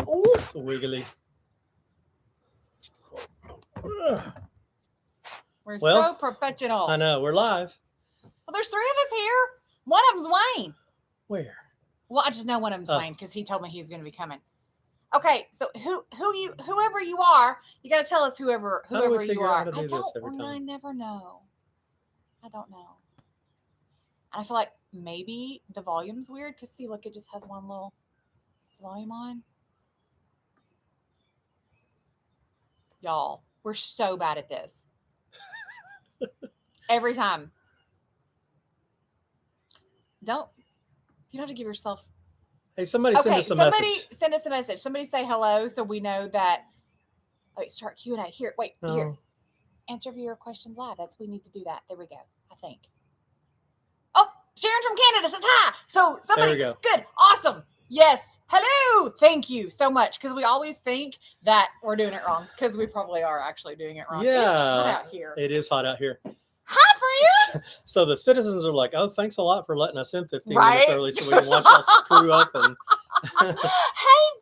Oh, It's wiggly. we're Well, so professional. I know. We're live. Well, there's 3 of us here. One of them's Wayne. Where? Well, I just know one of them's Wayne because he told me he's going to be coming. Okay, so whoever you are, you got to tell us whoever How do we you figure out are. how to do this every time? I never know. I don't know. I feel like maybe the volume's weird because see, look, it just has one little volume on. Y'all, we're so bad at this. Every time. You don't have to give yourself. Hey, somebody send us a message. Send us a message. Somebody say hello so we know that. Wait, start Q&A. Here, wait, here. Answer viewer questions live. We need to do that. There we go, I think. Oh, Sharon from Canada says hi. So somebody, there we go. Good, awesome. Yes, hello. Thank you so much because we always think that we're doing it wrong because we probably are actually doing it wrong. Yeah, it's hot out here. It is hot out here. Hi, friends. So the citizens are like, "Oh, thanks a lot for letting us in 15 Right? minutes early so we can watch y'all screw up." And hey,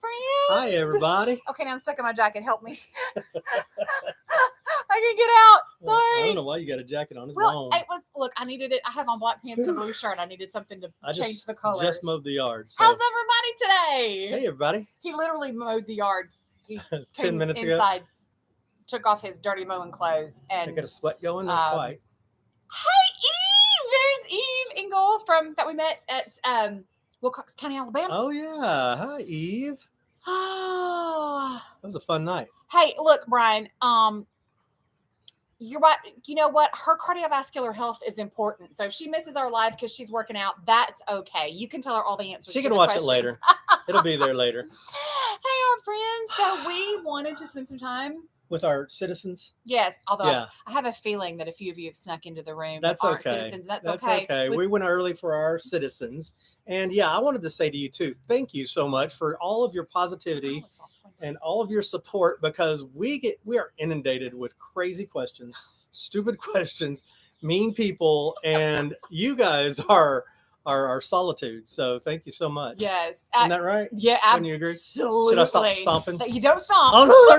friends. Hi, everybody. Okay, now I'm stuck in my jacket. Help me. I can get out. Well, Sorry. I don't know why you got a jacket on. It's Well, warm. look, I needed it. I have on black pants and a blue shirt. I needed something to change the color. Just mowed the yard. So. How's everybody today? Hey, everybody. He literally mowed the yard. He 10 minutes inside, ago. Took off his dirty mowing clothes. And I got a sweat going, not quite. Hey, Eve! There's Eve Engel that we met at Wilcox County, Alabama. Oh, yeah. Hi, Eve. Oh. That was a fun night. Hey, look, Brian. You're right. You know what? Her cardiovascular health is important. So if she misses our live because she's working out, that's okay. You can tell her all the answers. She can watch it later. It'll be there later. Hey, our friends. So we wanted to spend some time with our citizens. Yes, although I have a feeling that a few of you have snuck into the room. That's okay. Citizens. That's okay. We went early for our citizens. And I wanted to say to you too, thank you so much for all of your positivity and all of your support, because we are inundated with crazy questions, stupid questions, mean people, and you guys are our solitude. So thank you so much. Yes. Isn't that right? Yeah, absolutely. You agree? Should I stop stomping? You don't stomp. Oh no,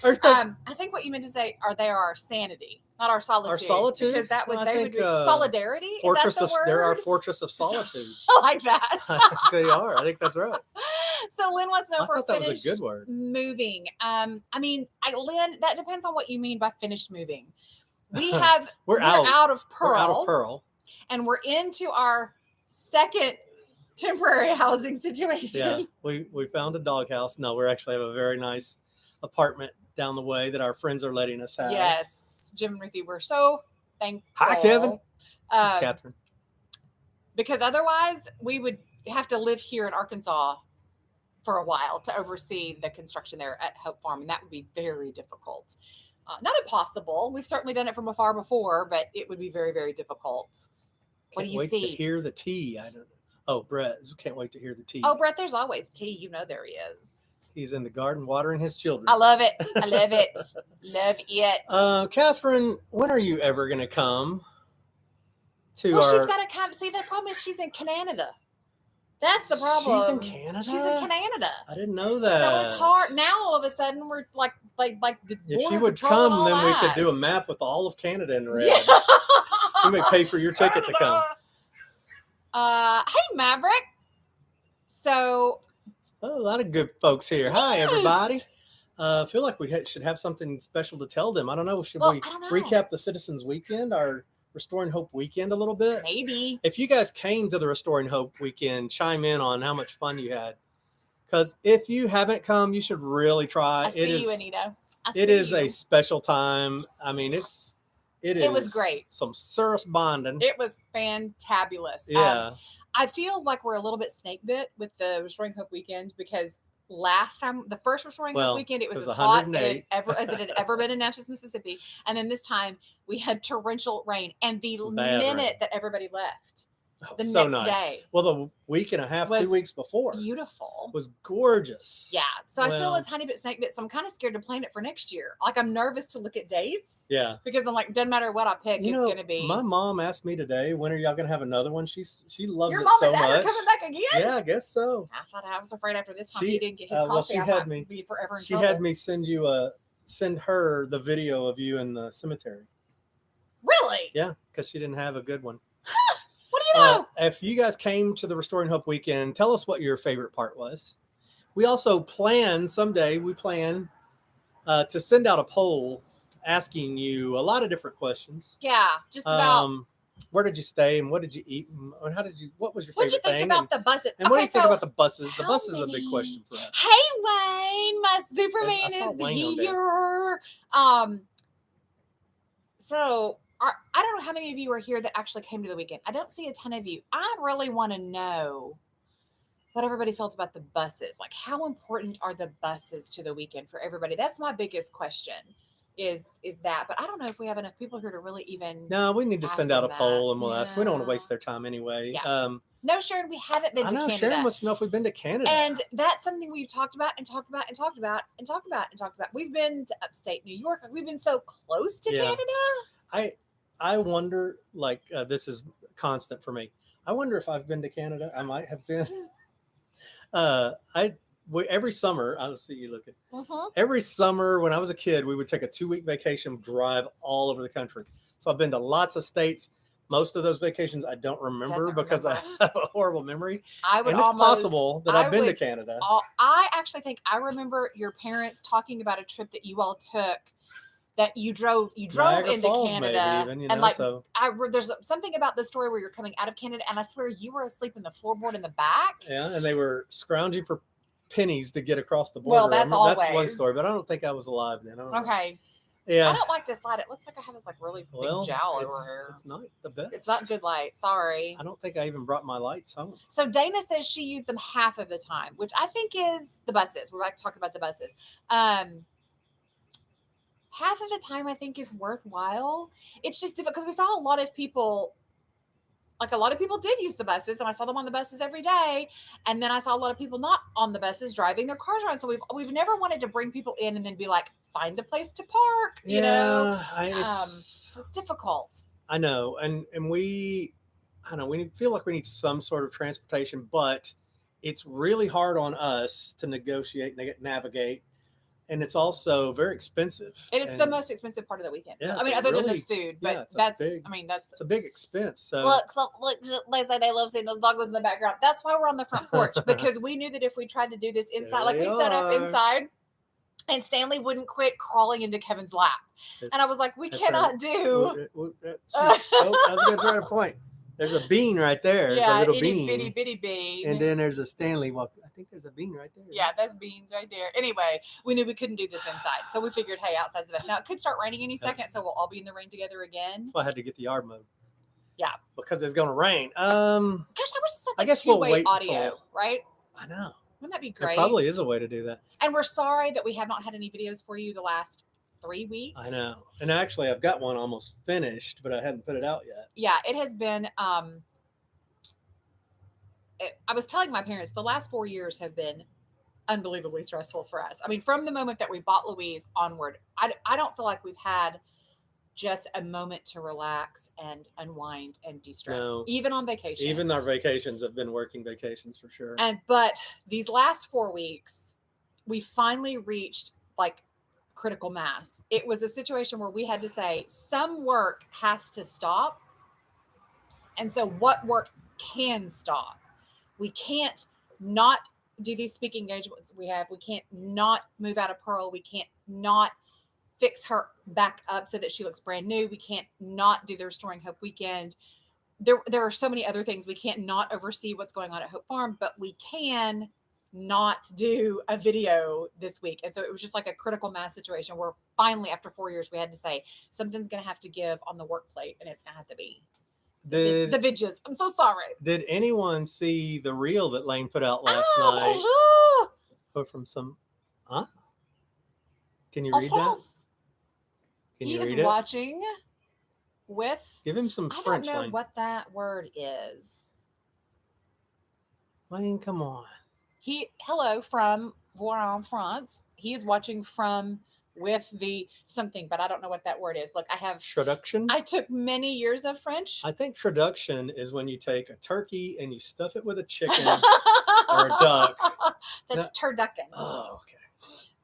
earthquake. I think what you meant to say they are our sanity, not our solitude. Our solitude? Because they would be solidarity. Fortress is that the word? They're our fortress of solitude. I like that. They are. I think that's right. So Lynn wants to know if we're that finished was a good word. Moving. Lynn, that depends on what you mean by finished moving. We have we're out of Pearl. We're out of Pearl. And we're into our second temporary housing situation. Yeah, we found a doghouse. No, we actually have a very nice apartment down the way that our friends are letting us have. Yes, Jim and Ruthie, we're so thankful. Hi, Kevin. Catherine. Because otherwise, we would have to live here in Arkansas for a while to oversee the construction there at Hope Farm, and that would be very difficult. Not impossible. We've certainly done it from afar before, but it would be very, very difficult. What do you see? Can't wait to hear the tea. I don't know. Oh, Brett. Can't wait to hear the tea. Oh, Brett, there's always tea. You know there he is. He's in the garden watering his children. I love it. I love it. Love it. Catherine, when are you ever going to come to she's got to come. See, the problem is she's in Canada. That's the problem. She's in Canada? She's in Canada. I didn't know that. So it's hard. Now, all of a sudden, we're like if she would come, then we could do a map with all of Canada in red. Yeah. We may pay for your ticket to come. Hey, Maverick. So, a lot of good folks here. Yes. Hi, everybody. I feel like we should have something special to tell them. I don't know. Should we recap the Citizens Weekend, our Restoring Hope Weekend a little bit? Maybe. If you guys came to the Restoring Hope Weekend, chime in on how much fun you had. Because if you haven't come, you should really try. You, Anita. It is a special time. I mean, it was great. Some serious bonding. It was fantabulous. Yeah. I feel like we're a little bit snake bit with the Restoring Hope Weekend because last time, the first Restoring Hope Weekend, it was as hot as it had ever been in Natchez, Mississippi. And then this time we had torrential rain. And the minute that everybody left, Oh, The so next nice. day Well, the week and a half, was 2 weeks before beautiful. was gorgeous. Yeah. So I feel a Well, tiny bit snake bit. So I'm kind of scared to plan it for next year. Like I'm nervous to look at dates yeah. because I'm like, doesn't matter what I pick, You it's know, going to be. my mom asked me today, when are y'all gonna have another one? She loves Your it mom so and dad much. are coming back again? Yeah, I guess so. I was afraid after this time he She didn't get his well, coffee. she I had might me. be forever in She trouble. had me send her the video of you in the cemetery. Really? Yeah, because she didn't have a good one. What do you know? If you guys came to the Restoring Hope weekend, tell us what your favorite part was. We also plan someday. We plan to send out a poll asking you a lot of different questions. Yeah, just about. Where did you stay and what did you eat and how did you? What was your What'd you favorite think thing? about the buses? And what do Okay, you think so about the buses? The how bus is a big many- question for us. Hey Wayne, my Superman I saw is Wayne on there. here. So I don't know how many of you are here that actually came to the weekend. I don't see a ton of you. I really want to know what everybody feels about the buses. Like, how important are the buses to the weekend for everybody? That's my biggest question. Is that? But I don't know if we have enough people here to really even. No, we need to ask send out a them poll that. and we'll ask. We don't want to Yeah. waste their time anyway. Yeah. No, Sharon, we haven't been I to know Canada. Sharon wants to know if we've been to Canada. And that's something we've talked about and talked about and talked about and talked about and talked about. We've been to upstate New York. We've been so close to Yeah. Canada. I wonder, like, this is constant for me. I wonder if I've been to Canada. I might have been. Every summer, I'll see you looking. Every summer when I was a kid, we would take a 2-week vacation, drive all over the country. So I've been to lots of states. Most of those vacations I don't remember because I have a horrible memory. And it's possible that I've been to Canada. I actually think I remember your parents talking about a trip that you all took. That you drove Niagara into Falls, Canada, maybe even, and like so. there's something about the story where you're coming out of Canada, and I swear you were asleep in the floorboard in the back. Yeah, and they were scrounging for pennies to get across the border. Well, that's one story, but I don't think I was alive then. Okay. Yeah. I don't like this light. It looks like I have this like really big jowl over here. It's not the best. It's not good light. Sorry. I don't think I even brought my lights home. So Dana says she used them half of the time, which I think is the buses. We're back to talking about the buses. Half of the time I think is worthwhile. It's just difficult because we saw a lot of people, like a lot of people did use the buses, and I saw them on the buses every day. And then I saw a lot of people not on the buses driving their cars around. So we've never wanted to bring people in and then be like, find a place to park, you know? So it's difficult. I know. And we feel like we need some sort of transportation, but it's really hard on us to negotiate, navigate. And it's also very expensive. It is the most expensive part of the weekend. Yeah, I mean, other than the food, but that's it's a big expense. So look, they say they love seeing those doggos in the background. That's why we're on the front porch, because we knew that if we tried to do this inside, like we set up inside, and Stanley wouldn't quit crawling into Kevin's lap. And I was like, we cannot do. That's a good try to point. There's a bean right there. Yeah, a little itty bean. bitty bean. And then there's a Stanley walk. I think there's a bean right there. Yeah, that's beans right there. Anyway, we knew we couldn't do this inside. So we figured, hey, outside's the best. Now, it could start raining any second, so we'll all be in the rain together again. That's why I had to get the yard mowed. Yeah. Because it's going to rain. Gosh, I wish it's like I guess we'll wait audio, right? I know. Wouldn't that be great? There probably is a way to do that. And we're sorry that we have not had any videos for you the last 3 weeks. I know. And actually, I've got one almost finished, but I hadn't put it out yet. Yeah, it has been... I was telling my parents the last 4 years have been unbelievably stressful for us. I mean, from the moment that we bought Louise onward, I don't feel like we've had just a moment to relax and unwind and de-stress, even on vacation. Even our vacations have been working vacations for sure. But these last 4 weeks, we finally reached like critical mass. It was a situation where we had to say some work has to stop. And so what work can stop? We can't not do these speaking engagements we have. We can't not move out of Pearl. We can't not fix her back up so that she looks brand new. We can't not do the Restoring Hope weekend. There are so many other things. We can't not oversee what's going on at Hope Farm, but we can not do a video this week. And so it was just like a critical mass situation where finally, after 4 years, we had to say something's going to have to give on the work plate, and it's going to have to be the vidges. I'm so sorry. Did anyone see the reel that Laine put out last night? Bonjour. Put from some, Can you read that? Can you read it? He is watching with. Give him some French. I don't know what that word is. Laine, come on. Hello from Voiron, France. He is watching from with the something, but I don't know what that word is. Look, Traduction? I took many years of French. I think traduction is when you take a turkey and you stuff it with a chicken or a duck. That's turducken. Oh, okay.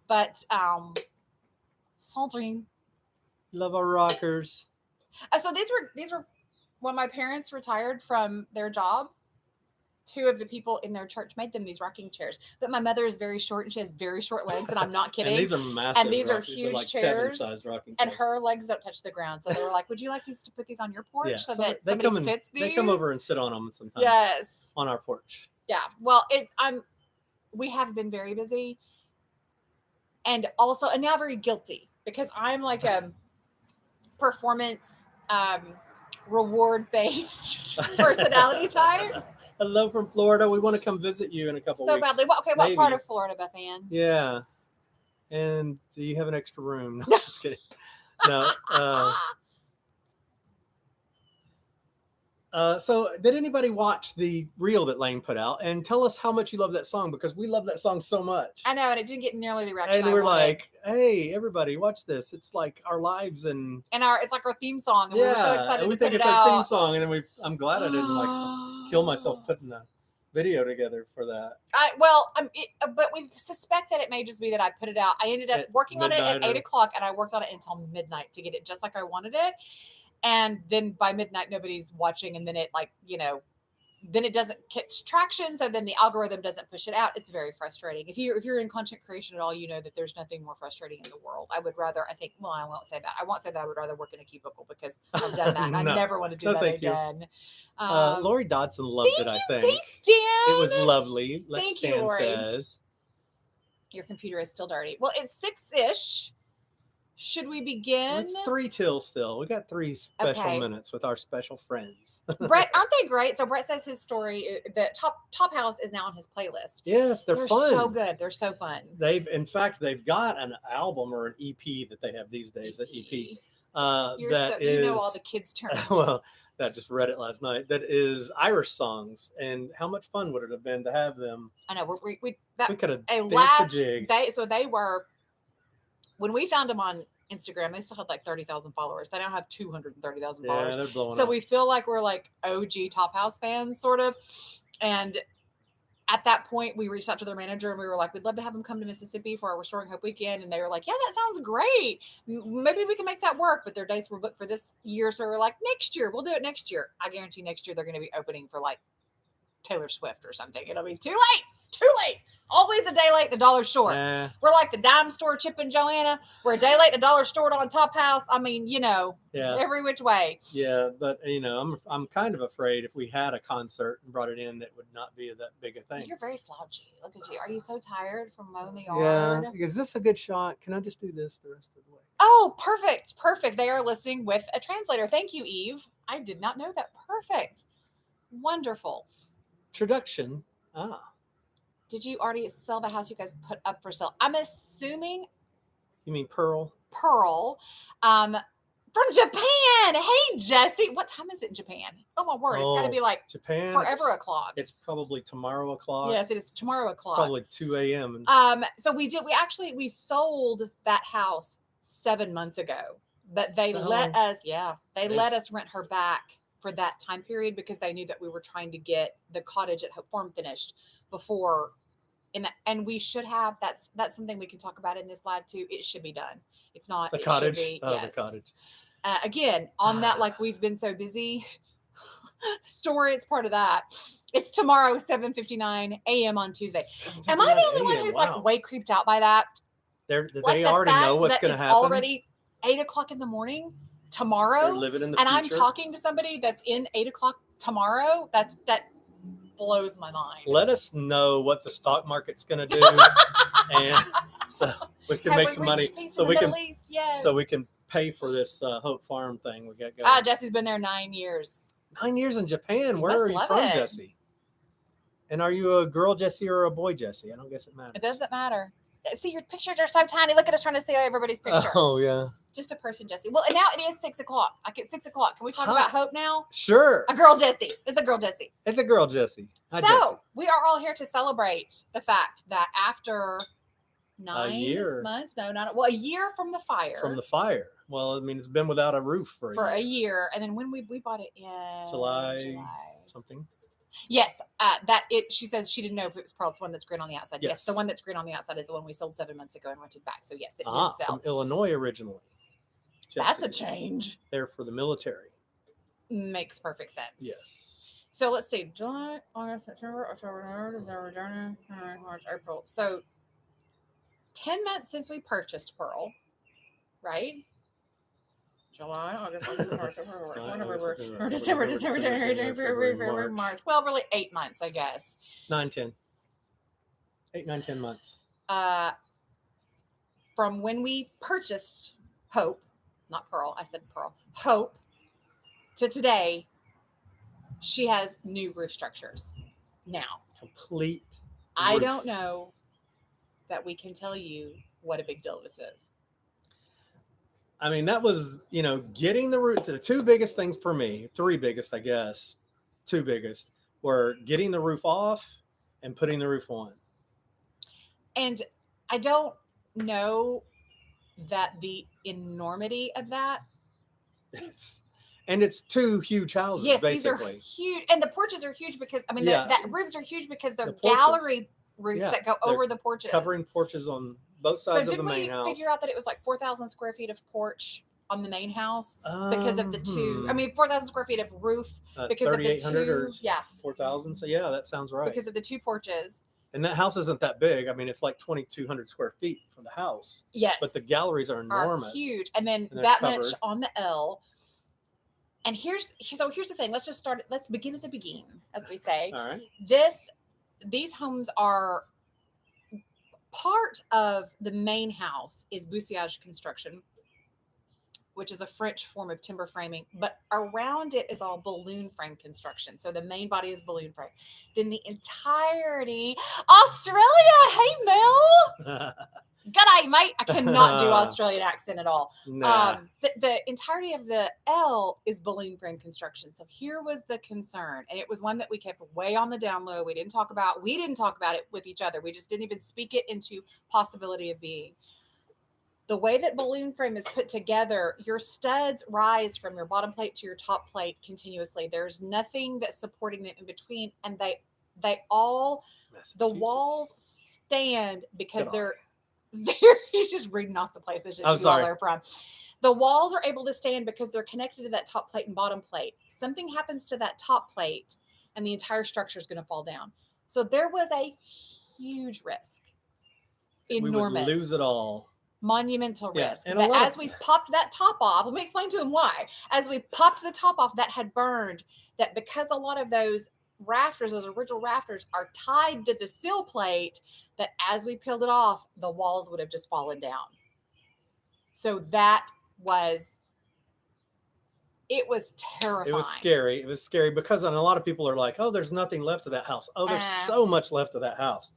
But Sandrine. Love our rockers. So these were when my parents retired from their job. Two of the people in their church made them these rocking chairs. But my mother is very short and she has very short legs, and I'm not kidding. And these are massive. And these are huge huge like chairs. Kevin-sized rocking and chairs. her legs don't touch the ground. So they were like, "Would you like these to put these on your porch Yeah, so so that they somebody fits these?" They come over and sit on them sometimes. Yes. On our porch. Yeah. Well, we have been very busy, and now very guilty because I'm like a performance reward based personality type. Hello from Florida. We want to come visit you in a couple So weeks. badly. Well, okay, what part of Florida, Beth Ann? Yeah. And do you have an extra room? No, just kidding. No. So did anybody watch the reel that Laine put out and tell us how much you love that song? Because we love that song so much. I know, and it didn't get nearly the reaction. And we're like, hey, everybody, watch this. It's like our lives and it's like our theme song. And we were so excited we to think put it's it our out. theme song. And then I'm glad I didn't kill myself putting the video together for that. But we suspect that it may just be that I put it out. I ended up working on it at 8 o'clock, and I worked on it until midnight to get it just like I wanted it. And then by midnight, nobody's watching, and then it then it doesn't catch traction. So then the algorithm doesn't push it out. It's very frustrating. If you're in content creation at all, you know that there's nothing more frustrating in the world. I would rather, I won't say that. I won't say that I would rather work in a cubicle because I've done that and I never want to do that again. Lori Dodson loved it, I think. Stan. It was lovely. Thank Stan you, Lori. says. Your computer is still dirty. Well, it's 6-ish. Should we begin? It's 3 till still. We got 3 special minutes with our special friends. Brett, aren't they great? So Brett says his story, the Top House is now on his playlist. Yes, they're fun. So good. They're so fun. They've got an album or an EP that they have these days. An EP. You know all the kids' terms. Well, I just read it last night. That is Irish songs, and how much fun would it have been to have them? I know we could have danced a jig. They were when we found them on Instagram, they still had like 30,000 followers. They now have 230,000 followers. They're blowing so up. We feel like we're like OG Top House fans, sort of. And at that point, we reached out to their manager and we were like, we'd love to have them come to Mississippi for our Restoring Hope weekend. And they were like, yeah, that sounds great. Maybe we can make that work. But their dates were booked for this year. So we're like, next year, we'll do it next year. I guarantee next year they're going to be opening for like Taylor Swift or something. It'll be too late. Always a day late and a dollar short. We're like the dime store Chip and Joanna. We're a day late and a dollar short on Top House. I mean, every which way. Yeah, but I'm kind of afraid if we had a concert and brought it in, that would not be that big a thing. You're very slouchy. Look at you. Are you so tired from mowing the yard? Yeah. Is this a good shot? Can I just do this the rest of the way? Oh, perfect. They are listening with a translator. Thank you, Eve. I did not know that. Perfect. Wonderful. Traduction. Did you already sell the house you guys put up for sale? I'm assuming. You mean Pearl? From Japan. Hey, Jesse. What time is it in Japan? Oh, my word. It's got to be like Japan. Forever o'clock. It's probably tomorrow o'clock. Yes, it is tomorrow o'clock. Probably 2 a.m. So we sold that house 7 months ago, but they let us rent her back for that time period because they knew that we were trying to get the cottage at Hope Farm finished before. And we should have that's something we can talk about in this live too. It should be done. It's not the cottage. Yes. The cottage. Again, on that, like we've been so busy story. It's part of that. It's tomorrow, 7:59 a.m. on Tuesday. Am I the only one who's like way creeped out by that? They already know what's going to happen. Already 8 o'clock in the morning tomorrow. They're living in the future. I'm talking to somebody that's in 8 o'clock tomorrow. That blows my mind. Let us know what the stock market's going to do, and so we can make some money. So we can pay for this Hope Farm thing we got going. Jesse's been there 9 years. 9 years in Japan. Where are you from, Jesse? And are you a girl Jesse or a boy Jesse? I don't guess it matters. It doesn't matter. See, your pictures are so tiny. Look at us trying to see everybody's picture. Oh yeah. Just a person, Jesse. Well, and now it is 6 o'clock. Like it's 6 o'clock. Can we talk about hope now? Sure. A girl, Jesse. It's a girl, Jesse. It's a girl, Jesse. Hi, so Jesse. we are all here to celebrate the fact that after A year. months, no, not a year from the fire. From the fire. Well, I mean, it's been without a roof for a year, and then when we bought it in July something. Yes, she says she didn't know if it was Pearl. It's the one that's green on the outside. Yes, the one that's green on the outside is the one we sold 7 months ago and rented back. So yes, it did sell. From Illinois originally. That's a change. There for the military. Makes perfect sense. Yes. So let's see. July, August, September, October, November, December, January, March, April. So 10 months since we purchased Pearl, right? July, August, September, October, December, January, February, March. Well, really 8 months, I guess. 9, 10. 8, 9, 10 months. From when we purchased Hope, not Pearl, I said Pearl, Hope, to today, she has new roof structures now. Complete roof. I don't know that we can tell you what a big deal this is. I mean, that was, getting the roof. The two biggest things for me, three biggest, I guess, two biggest, were getting the roof off and putting the roof on. And I don't know that the enormity of that. It's two huge houses, yes, basically. These are huge. And the porches are huge because, the roofs are huge because they're gallery roofs that go over the porches. Covering porches on both sides of the main house. Didn't we figure out that it was like 4,000 square feet of porch on the main house because of the two? 4,000 square feet of roof because of the two. 4,000. So yeah, that sounds right. Because of the two porches. And that house isn't that big. I mean, it's like 2,200 square feet for the house. Yes. But the galleries are enormous. Are huge. And then that much on the L. And here's the thing. Let's begin at the beginning, as we say. All right. These homes are part of the main house is buissage construction, which is a French form of timber framing, but around it is all balloon frame construction. So the main body is balloon frame. Then the entirety, Australia, hey Mel. G'day, mate. I cannot do Australian accent at all. Nah. The entirety of the L is balloon frame construction. So here was the concern, and it was one that we kept way on the down low. We didn't talk about it with each other. We just didn't even speak it into possibility of being. The way that balloon frame is put together, your studs rise from your bottom plate to your top plate continuously. There's nothing that's supporting them in between, and the walls stand because he's just reading off the places that you all are from. The walls are able to stand because they're connected to that top plate and bottom plate. Something happens to that top plate and the entire structure is going to fall down. So there was a huge risk. Enormous. We would lose it all. Monumental risk. And as we popped that top off, let me explain to him why. As we popped the top off, that had burned, that because a lot of those original rafters are tied to the sill plate, that as we peeled it off, the walls would have just fallen down. So it was terrifying. It was scary because a lot of people are like, oh, there's nothing left of that house. Oh, there's so much left of that house.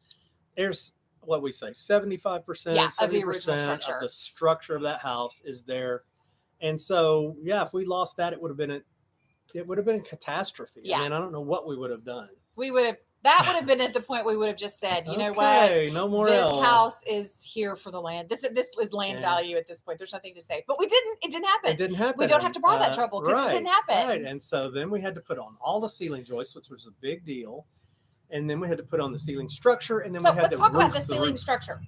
There's what we say, 75%, 70% of the structure of that house is there. And so, if we lost that, it would have been a catastrophe. Yeah. I mean, I don't know what we would have done. That would have been at the point we would have just said, you know what? No more This house is here for the land. This is land value at this point. There's nothing to say. But it didn't happen. It didn't happen. We don't have to borrow that trouble because it didn't happen. Right. And so then we had to put on all the ceiling joists, which was a big deal. And then we had to put on the ceiling structure. And then we had let's talk about the ceiling structure.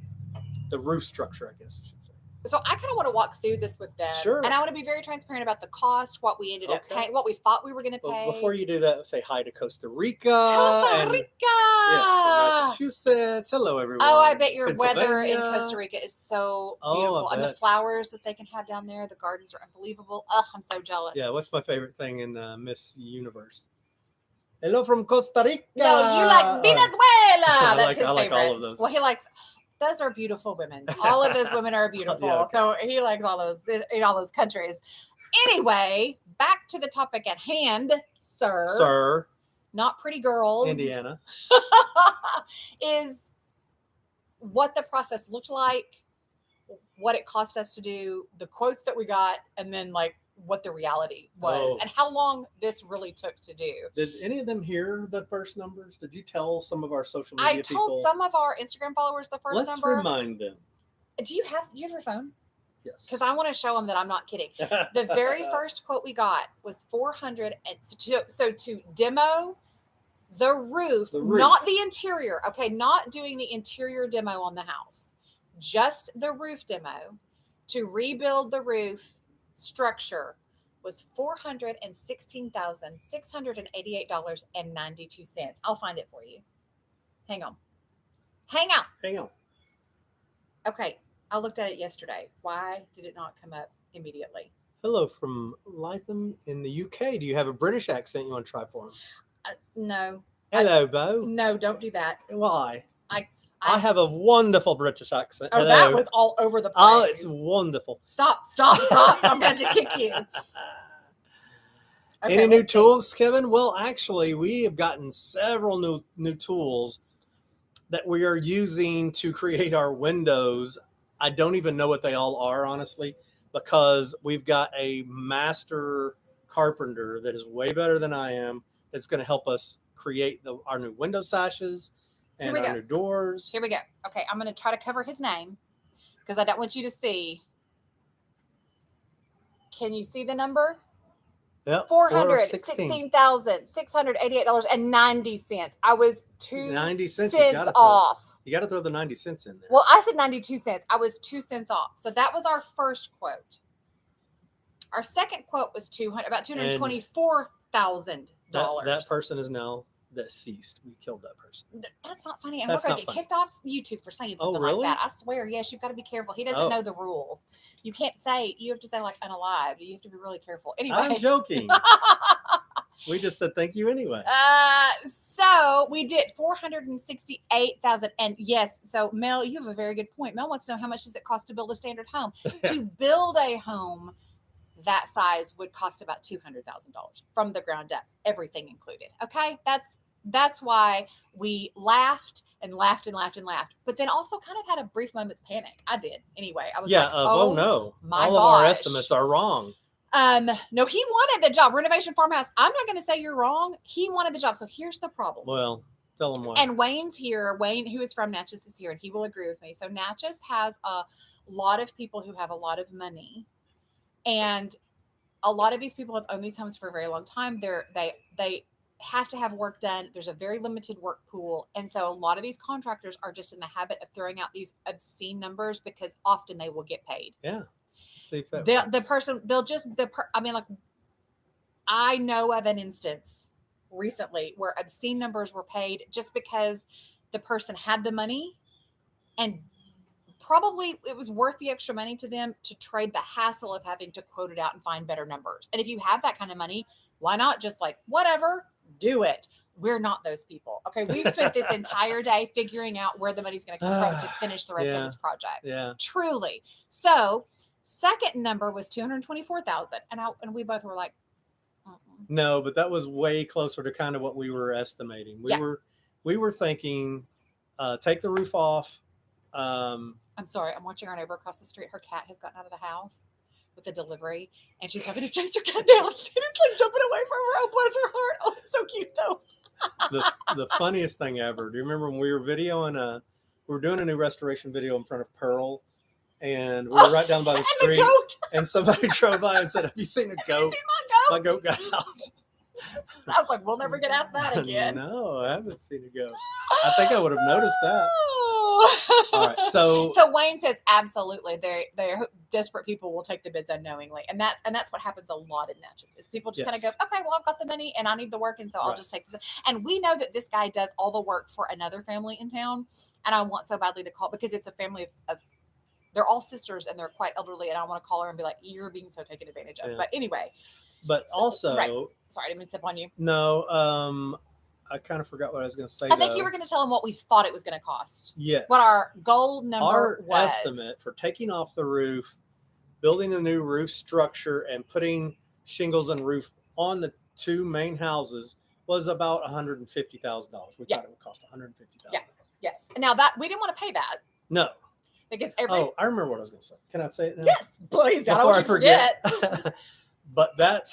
The roof structure, I guess we should say. So I kind of want to walk through this with them. Sure. And I want to be very transparent about the cost, what we ended up paying, what we thought we were going to pay. But before you do that, say hi to Costa Rica. Costa Rica! Yes, Massachusetts. Hello, everyone. Oh, I bet your weather in Costa Rica is so beautiful. And the bet. flowers that they can have down there, the gardens are unbelievable. Oh, I'm so jealous. Yeah, what's my favorite thing in Miss Universe? Hello from Costa Rica. No, you like Venezuela. That's his favorite. I like all of those. Well, he likes... Those are beautiful women. All of those women are beautiful. Okay. So he likes all those in all those countries. Anyway, back to the topic at hand, sir. Sir. Not pretty girls. Indiana. Is what the process looked like, what it cost us to do, the quotes that we got, and then like what the reality was and how long this really took to do. Did any of them hear the first numbers? Did you tell some of our social media people? I told some of our Instagram followers the first number. Let's remind them. Do you have your phone? Yes. Because I want to show them that I'm not kidding. The very first quote we got was $400. So to demo the roof, not the interior. Okay, not doing the interior demo on the house, just the roof demo. To rebuild the roof structure was $416,688.92. I'll find it for you. Hang on. Okay, I looked at it yesterday. Why did it not come up immediately? Hello from Latham in the UK. Do you have a British accent you want to try for him? No. Hello, Bo. No, don't do that. Why? I have a wonderful British accent. Oh, that was all over the place. Oh, it's wonderful. Stop. I'm going to kick you. Okay, any new tools, Kevin? Well, actually, we have gotten several new tools that we are using to create our windows. I don't even know what they all are, honestly, because we've got a master carpenter that is way better than I am that's going to help us create our new window sashes and our new doors. Here we go. Okay, I'm going to try to cover his name because I don't want you to see. Can you see the number? Yep. $416,688.90. I was 90 cents off. You got to throw the 90 cents in there. Well, I said 92 cents. I was 2 cents off. So that was our first quote. Our second quote was about $224,000. That person is now deceased. We killed that person. That's not funny. And we're going to get kicked off YouTube for saying something like that. I swear. Yes, you've got to be careful. He doesn't know the rules. You can't say, you have to say like unalived. You have to be really careful. Anyway. I'm joking. We just said thank you anyway. So we did $468,000. And yes, so Mel, you have a very good point. Mel wants to know how much does it cost to build a standard home? To build a home that size would cost about $200,000 from the ground up, everything included. Okay, that's why we laughed. But then also kind of had a brief moment's panic. I did anyway. I was like, oh no, my all of our estimates are wrong. No, he wanted the job. Renovation Farmhouse. I'm not going to say you're wrong. He wanted the job. So here's the problem. Well, tell him why. And Wayne's here. Wayne, who is from Natchez, is here, and he will agree with me. So Natchez has a lot of people who have a lot of money, and a lot of these people have owned these homes for a very long time. They have to have work done. There's a very limited work pool, and so a lot of these contractors are just in the habit of throwing out these obscene numbers because often they will get paid. Yeah. See if that I know of an instance recently where obscene numbers were paid just because the person had the money and probably it was worth the extra money to them to trade the hassle of having to quote it out and find better numbers. And if you have that kind of money, why not just like, whatever, do it. We're not those people. Okay. We've spent this entire day figuring out where the money's going to come from to finish the rest of this project. Yeah. Truly. So second number was $224,000. And we both were like, no, but that was way closer to kind of what we were estimating. We were thinking, take the roof off. I'm sorry. I'm watching our neighbor across the street. Her cat has gotten out of the house with a delivery, and she's having to chase her cat down. And it's like jumping away from her. Oh, bless her heart. Oh, it's so cute though. the funniest thing ever. Do you remember when we were videoing we were doing a new restoration video in front of Pearl, and we were right down by the street, and somebody drove by and said, "Have you seen a goat? Have you seen my goat? My goat got out." I was like, "We'll never get asked that again." No, I haven't seen a goat. I think I would have noticed that. All right, so Wayne says absolutely. They're desperate people will take the bids unknowingly, and that's what happens a lot in Natchez. Is people just kind of go, okay, well, I've got the money and I need the work, and so I'll just take this. And we know that this guy does all the work for another family in town, and I want so badly to call because it's a family of they're all sisters and they're quite elderly, and I want to call her and be like, you're being so taken advantage of. Yeah. But anyway, also, right. Sorry, I didn't mean to step on you. No, I kind of forgot what I was going to say. I think you were going to tell them what we thought it was going to cost. Yes. What our goal number was. Our estimate for taking off the roof, building a new roof structure, and putting shingles and roof on the two main houses was about $150,000. We thought it would cost $150,000. Yeah. Yes. Now that we didn't want to pay that No. because every Oh, I remember what I was going to say. Can I say it now? yes, please. I don't Before want I you to forget. forget. But that's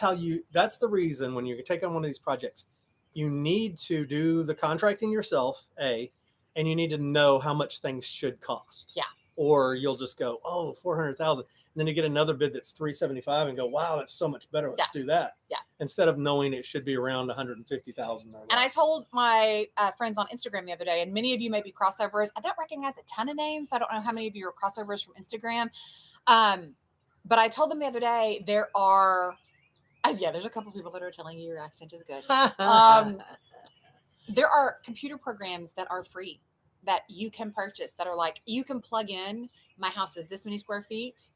the reason when you take on one of these projects, you need to do the contracting yourself, and you need to know how much things should cost. Yeah. Or you'll just go, oh, 400,000. And then you get another bid that's 375 and go, wow, that's so much better. Let's do that. Yeah. Instead of knowing it should be around 150,000 or less. And I told my friends on Instagram the other day, and many of you may be crossovers. I don't recognize a ton of names. I don't know how many of you are crossovers from Instagram. But I told them the other day, there's a couple people that are telling you your accent is good. There are computer programs that are free that you can purchase that are like, you can plug in, my house is this many square feet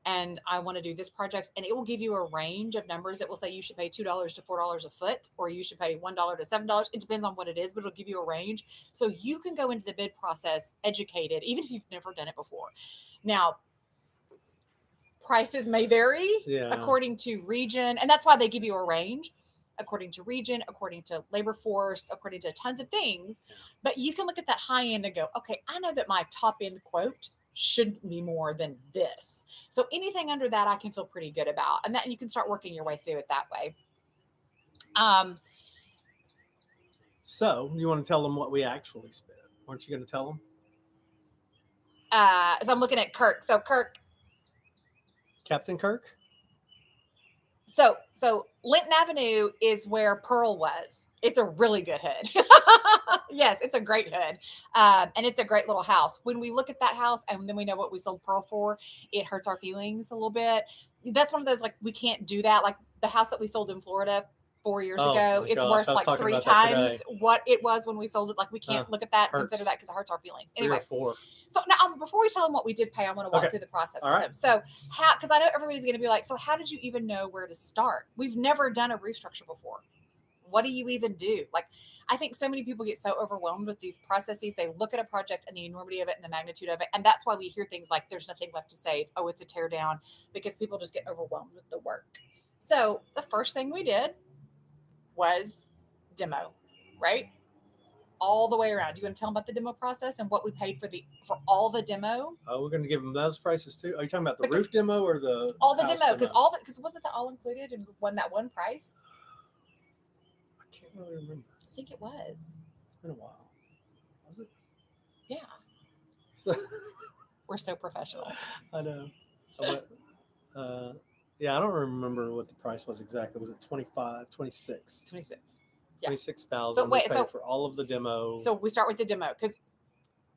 and I want to do this project, and it will give you a range of numbers. It will say you should pay $2 to $4 a foot, or you should pay $1 to $7. It depends on what it is, but it'll give you a range. So you can go into the bid process educated, even if you've never done it before. Now, prices may vary according to region, and that's why they give you a range. According to region, according to labor force, according to tons of things. But you can look at that high end and go, okay, I know that my top end quote should be more than this. So anything under that, I can feel pretty good about. And that you can start working your way through it that way. So you want to tell them what we actually spent? Aren't you going to tell them? So I'm looking at Kirk. So Kirk. Captain Kirk? So Linton Avenue is where Pearl was. It's a really good hood. Yes, it's a great hood. And it's a great little house. When we look at that house and then we know what we sold Pearl for, it hurts our feelings a little bit. That's one of those, like, we can't do that. Like the house that we sold in Florida 4 years ago, it's worth like 3 times what it was when we sold it. Like we can't look at that, consider that, because it hurts our feelings. Anyway, 4. So now before we tell them what we did pay, I want to walk through the process with them. So because I know everybody's going to be like, so how did you even know where to start? We've never done a roof structure before. What do you even do? Like, I think so many people get so overwhelmed with these processes. They look at a project and the enormity of it and the magnitude of it. And that's why we hear things like, there's nothing left to save. Oh, it's a tear down, because people just get overwhelmed with the work. So the first thing we did was demo, right? All the way around. Do you want to tell them about the demo process and what we paid for all the demo? Oh, we're going to give them those prices too. Are you talking about the roof demo or the all the demo? Because wasn't that all included in that one price? I can't really remember. I think it was. It's been a while. Was it? Yeah. We're so professional. I know. Yeah, I don't remember what the price was exactly. Was it 25, 26? 26. Yeah. 26,000. But wait, so for all of the demo. So we start with the demo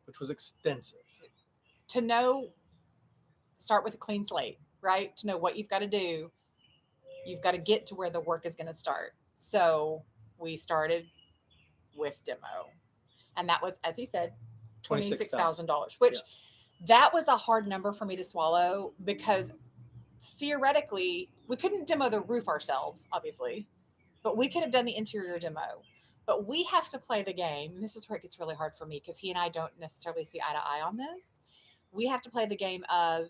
which was extensive. Start with a clean slate, right? To know what you've got to do, you've got to get to where the work is going to start. So we started with demo, and that was, as he said, $26,000, which that was a hard number for me to swallow, because theoretically we couldn't demo the roof ourselves, obviously, but we could have done the interior demo. But we have to play the game, and this is where it gets really hard for me, because he and I don't necessarily see eye to eye on this. We have to play the game of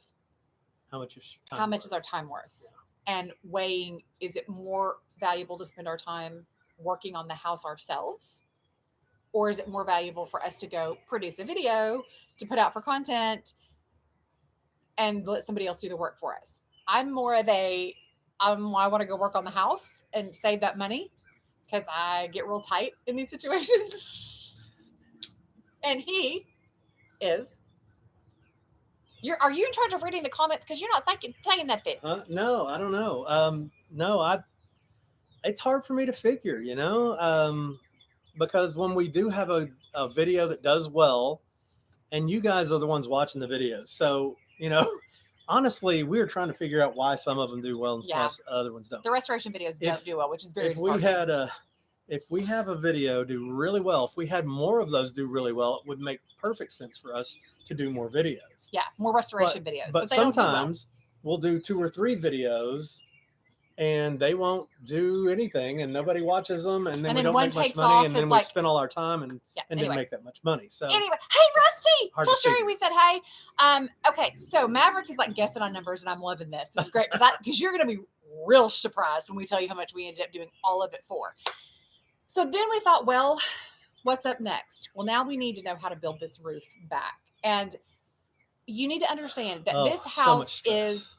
how much is our time worth, and weighing, is it more valuable to spend our time working on the house ourselves, or is it more valuable for us to go produce a video to put out for content and let somebody else do the work for us? I'm more of I want to go work on the house and save that money, because I get real tight in these situations. And he is. Are you in charge of reading the comments? Because you're not saying nothing. No, I don't know. No, it's hard for me to figure, because when we do have a video that does well, and you guys are the ones watching the videos, so honestly, we're trying to figure out why some of them do well and other ones don't. The restoration videos don't do well, which is very disheartening. If we have a video do really well, if we had more of those do really well, it would make perfect sense for us to do more videos. Yeah, more restoration videos. But sometimes we'll do 2 or 3 videos and they won't do anything and nobody watches them, and then we don't make much money, and then we spend all our time and didn't make that much money. So anyway, hey Rusty, tell Sherry we said hey. Okay, so Maverick is like guessing on numbers, and I'm loving this. It's great because you're going to be real surprised when we tell you how much we ended up doing all of it for. So then we thought, well, what's up next? Well, now we need to know how to build this roof back. And you need to understand that this so much house stress. is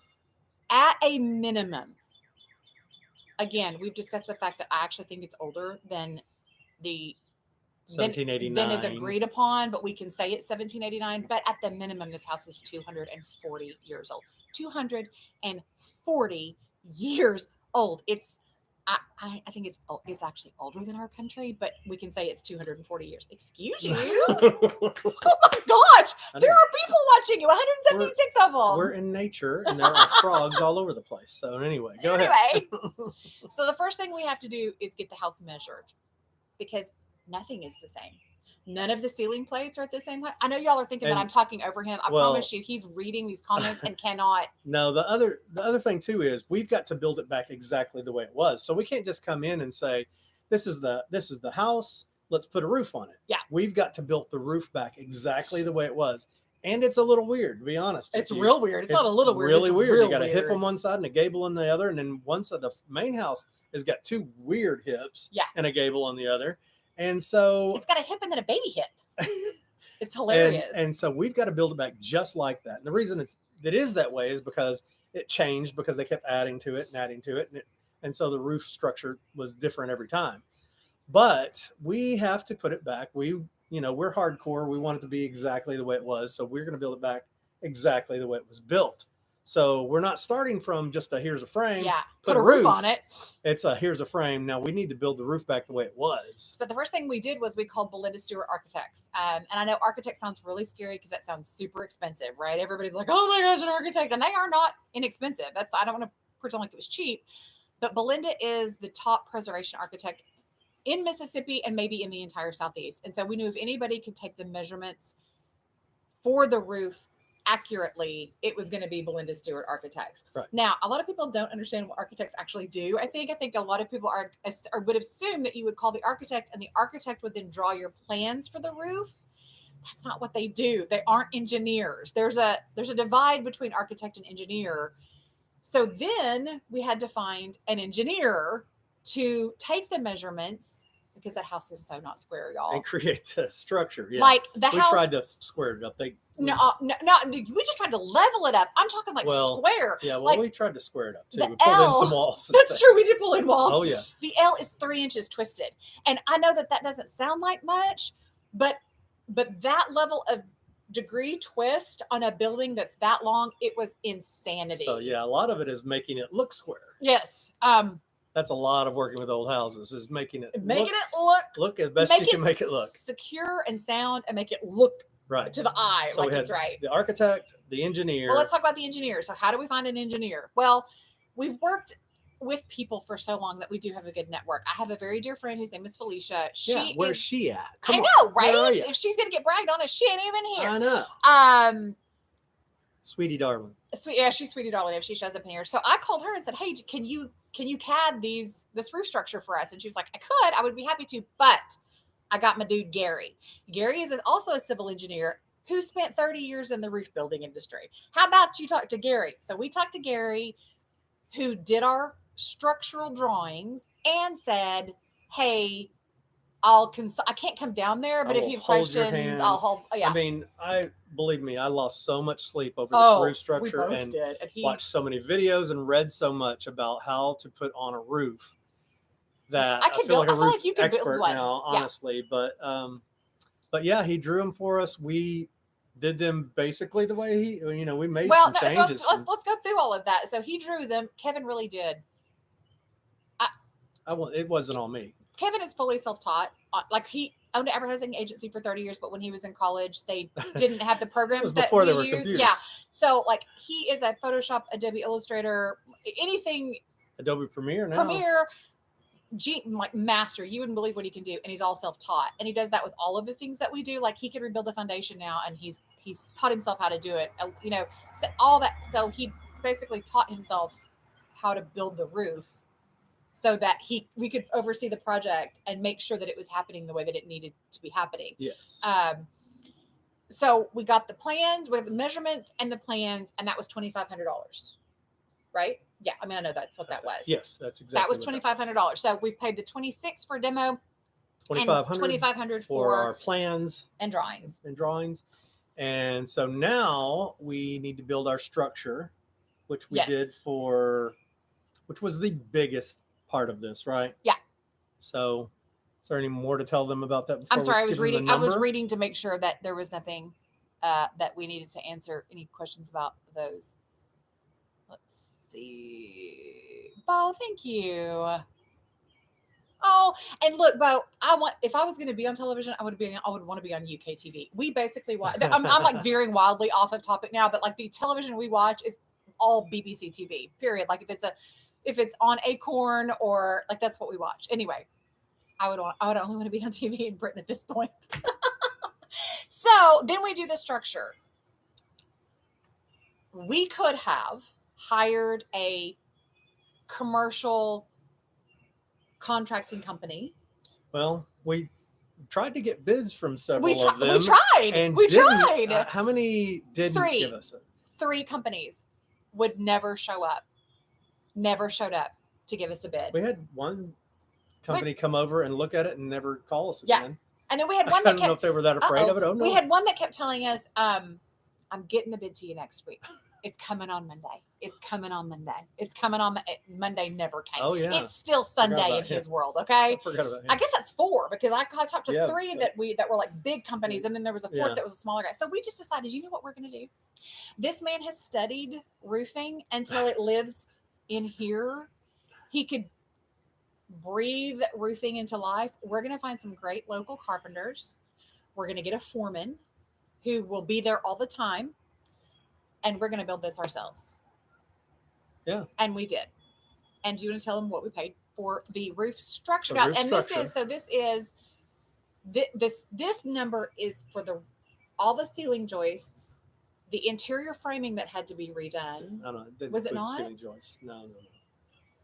at a minimum. Again, we've discussed the fact that I actually think it's older than the than 1789. is agreed upon, but we can say it's 1789. But at the minimum, this house is 240 years old. 240 years old. It's I think it's actually older than our country, but we can say it's 240 years. Excuse you? Oh my gosh! There are people watching you. 176 of them. We're in nature, and there are frogs all over the place. So anyway, go ahead. So the first thing we have to do is get the house measured, because nothing is the same. None of the ceiling plates are at the same height. I know y'all are thinking that I'm talking over him. I promise you, he's reading these comments and cannot. No, the other thing too is we've got to build it back exactly the way it was. So we can't just come in and say, this is the house. Let's put a roof on it. Yeah, we've got to build the roof back exactly the way it was. And it's a little weird, to be honest. It's real weird. It's not a little weird. Really it's weird. Real You got a weird. hip on one side and a gable on the other, and then one side, the main house has got two weird hips. Yeah. And a gable on the other. And so it's got a hip and then a baby hip. It's hilarious. And so we've got to build it back just like that. And the reason it is that way is because it changed, because they kept adding to it and adding to it. And so the roof structure was different every time. But we have to put it back. We're hardcore. We want it to be exactly the way it was. So we're going to build it back exactly the way it was built. So we're not starting from just here's a frame. Yeah, put a roof on it. It's here's a frame. Now we need to build the roof back the way it was. So the first thing we did was we called Belinda Stewart Architects. And I know architect sounds really scary because that sounds super expensive, right? Everybody's like, oh my gosh, an architect. And they are not inexpensive. I don't want to pretend like it was cheap. But Belinda is the top preservation architect in Mississippi and maybe in the entire Southeast. And so we knew if anybody could take the measurements for the roof accurately, it was going to be Belinda Stewart Architects. Right. Now, a lot of people don't understand what architects actually do. I think a lot of people would assume that you would call the architect, and the architect would then draw your plans for the roof. That's not what they do. They aren't engineers. There's a divide between architect and engineer. So then we had to find an engineer to take the measurements, because that house is so not square, y'all. And create the structure. Yeah. Like we tried to square it up. No, we just tried to level it up. I'm talking square. Yeah, well, like, we tried to square it up too. We pulled in some walls. That's true. We did pull in walls. Oh, yeah. The L is 3 inches twisted. And I know that doesn't sound like much, but that level of degree twist on a building that's that long, it was insanity. So, yeah, a lot of it is making it look square. Yes. That's a lot of working with old houses, is making it look as best you can make it look secure and sound, and make it look right to the eye. So like it's right. The architect, the engineer. Well, let's talk about the engineer. So how do we find an engineer? Well, we've with people for so long that we do have a good network. I have a very dear friend whose name is Felicia. Where's she at? I know, right? If she's gonna get bragged on it, she ain't even here. I know. Sweetie darling. She's sweetie darling if she shows up in here. So I called her and said, hey, can you CAD this roof structure for us? And she was like, I would be happy to, but I got my dude Gary. Gary is also a civil engineer who spent 30 years in the roof building industry. How about you talk to Gary? So we talked to Gary, who did our structural drawings and said, hey, I can't come down there, but if you have questions, I'll hold. Yeah. I mean, believe me, I lost so much sleep over this roof structure and watched so many videos and read so much about how to put on a roof that I feel like a roof expert now, honestly. Yeah. But yeah, he drew them for us. We did them basically the way we made some changes. So let's go through all of that. So he drew them. Kevin really did. It wasn't all me. Kevin is fully self-taught. Like, he owned an advertising agency for 30 years, but when he was in college, they didn't have the programs. It was before there were computers. Yeah. So, like, he is a Photoshop, Adobe Illustrator, anything. Adobe Premiere now. Master. You wouldn't believe what he can do. And he's all self-taught. And he does that with all of the things that we do. Like, he could rebuild the foundation now, and he's taught himself how to do it. All that. So he basically taught himself how to build the roof, so that we could oversee the project and make sure that it was happening the way that it needed to be happening. Yes. So we got the plans with the measurements and the plans, and that was $2,500, right? Yeah. I mean, I know that's what that was. Yes, that's exactly. That was $2,500. So we've paid the $26,000 for demo, $2,500 $2,500 for our plans and drawings. And so now we need to build our structure, which we did which was the biggest part of this, right? Yeah. So is there any more to tell them about that? I'm sorry, I was reading to make sure that there was nothing that we needed to answer any questions about those. Let's see. Bo, thank you. Oh, and look, Bo, if I was going to be on television, I would want to be on UK TV. We basically watch. I'm like veering wildly off of topic now, but like the television we watch is all BBC TV. Period. Like if it's on Acorn or like that's what we watch. Anyway, I would only want to be on TV in Britain at this point. So then we do the structure. We could have hired a commercial contracting company. Well, we tried to get bids from several of them. We tried. How many didn't give us it? 3 companies would never show up. Never showed up to give us a bid. We had one company come over and look at it and never call us Yeah. again. And then we had one I don't know if they were that afraid of it. Oh, no. We had one that kept telling us, I'm getting the bid to you next week. It's coming on Monday. It's coming on Monday. It's coming on Monday. Never came. Oh, yeah. It's still Sunday in his world. Okay. I forgot about him. I guess that's 4 because I talked to 3 that were like big companies, and then there was a 4th that was a smaller guy. So we just decided, you know what we're going to do? This man has studied roofing until it lives in here. He could breathe roofing into life. We're going to find some great local carpenters. We're going to get a foreman who will be there all the time. And we're going to build this ourselves. Yeah. And we did. And do you want to tell them what we paid for the roof structure? This number is for all the ceiling joists, the interior framing that had to be redone. No, was it not? Ceiling joists. No.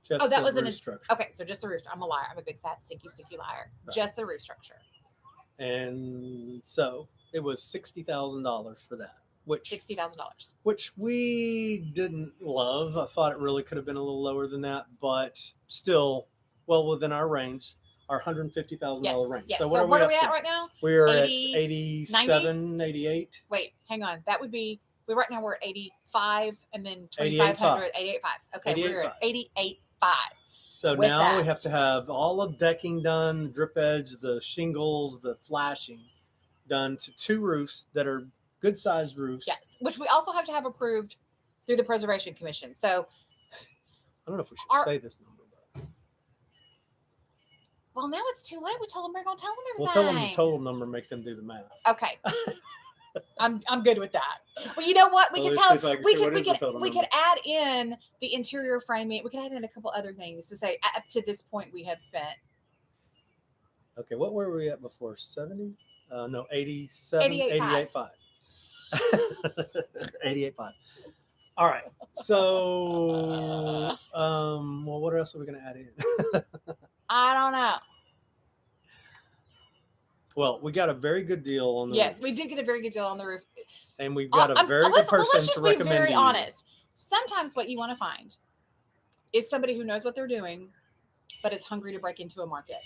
Just that the was roof structure. Okay, so just the roof. I'm a liar. I'm a big fat stinky liar. Right. Just the roof structure. And so it was $60,000 for that. $60,000. Which we didn't love. I thought it really could have been a little lower than that, but still well within our range, our $150,000 range. Yes. So what are we at right now? We're at 87, 90? 88. Wait, hang on. That would be right now we're at 85 and then 2,500, 88.5. Okay, we're at 88.5. So now we have to have all the decking done, the drip edge, the shingles, the flashing done to 2 roofs that are good sized roofs. Yes, which we also have to have approved through the Preservation Commission. So I don't know if we should say this number. But... Well, now it's too late. We're going to tell them everything. We'll tell them the total number, make them do the math. Okay. I'm good with that. Well, you know what? We could add in the interior framing. We could add in a couple other things to say up to this point we have spent. Okay, what were we at before? 70? No, 87, 88.5. 88.5. All right. So, well, what else are we going to add in? I don't know. Well, we got a very good deal on the roof. Yes, we did get a very good deal on the roof. And we've got a very good person to recommend. Let's just be very honest. Sometimes what you want to find is somebody who knows what they're doing, but is hungry to break into a market.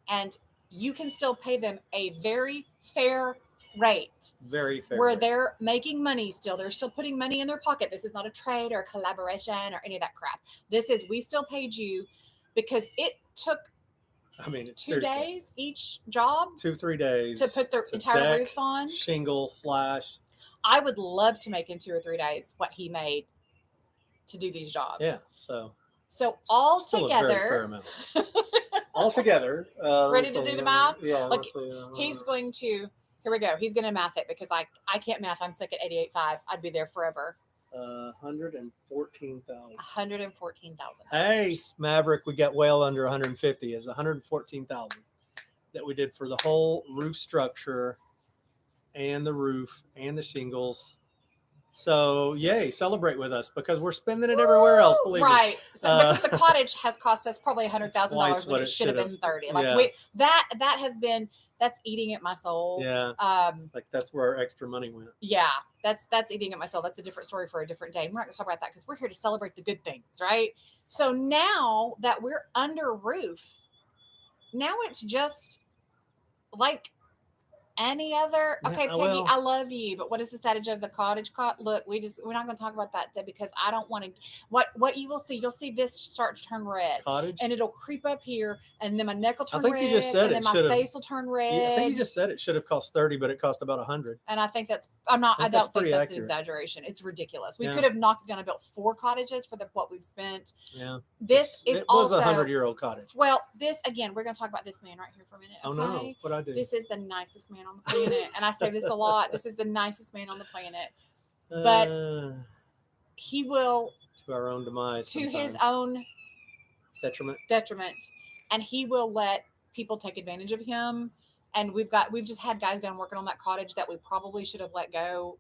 And you can still pay them a very fair rate. Very fair. Where they're making money still. They're still putting money in their pocket. This is not a trade or a collaboration or any of that crap. This is, we still paid you because it took it's 2 days each job. 2-3 days. To put their entire roofs on. Shingle, flash. I would love to make in 2 or 3 days what he made to do these jobs. Yeah. So all together. All together. Ready to do the math? Yeah. Like he's going to, here we go. He's going to math it because I can't math. I'm stuck at 88.5. I'd be there forever. 114,000. 114,000. Hey, Maverick, we got well under 150. Is 114,000 that we did for the whole roof structure and the roof and the shingles. So, yay, celebrate with us because we're spending it everywhere else, believe me. Right. So, because the cottage has cost us probably $100,000 when it should have been 30. Like that has been, that's eating at my soul. Yeah. Like that's where our extra money went. Yeah. That's eating at my soul. That's a different story for a different day. And we're not going to talk about that because we're here to celebrate the good things, right? So now that we're under roof, now it's just like any other. Yeah, Okay, Peggy, well- I love you, but what is the status of the cottage? Look, we're not going to talk about that, Deb, because I don't want to. What you will see, you'll see this start to turn red, Cottage. and it'll creep up here, and then my neck will turn think red, you just said and it then my should've- face will turn red. Yeah, I think you just said it should have cost 30, but it cost about 100. And I think that's I think don't that's think pretty that's accurate. an exaggeration. It's ridiculous. We Yeah. could have knocked down and built 4 cottages for what we've spent. Yeah. This is it was also a 100-year-old cottage. well. This again, we're going to talk about this man right here for a minute. Oh Okay? no, what I do? This is the nicest man on the planet, and I say this a lot. This is the nicest man on the planet. but he will to our own demise, to his sometimes. own detriment. and he will let people take advantage of him. And we've just had guys down working on that cottage that we probably should have let go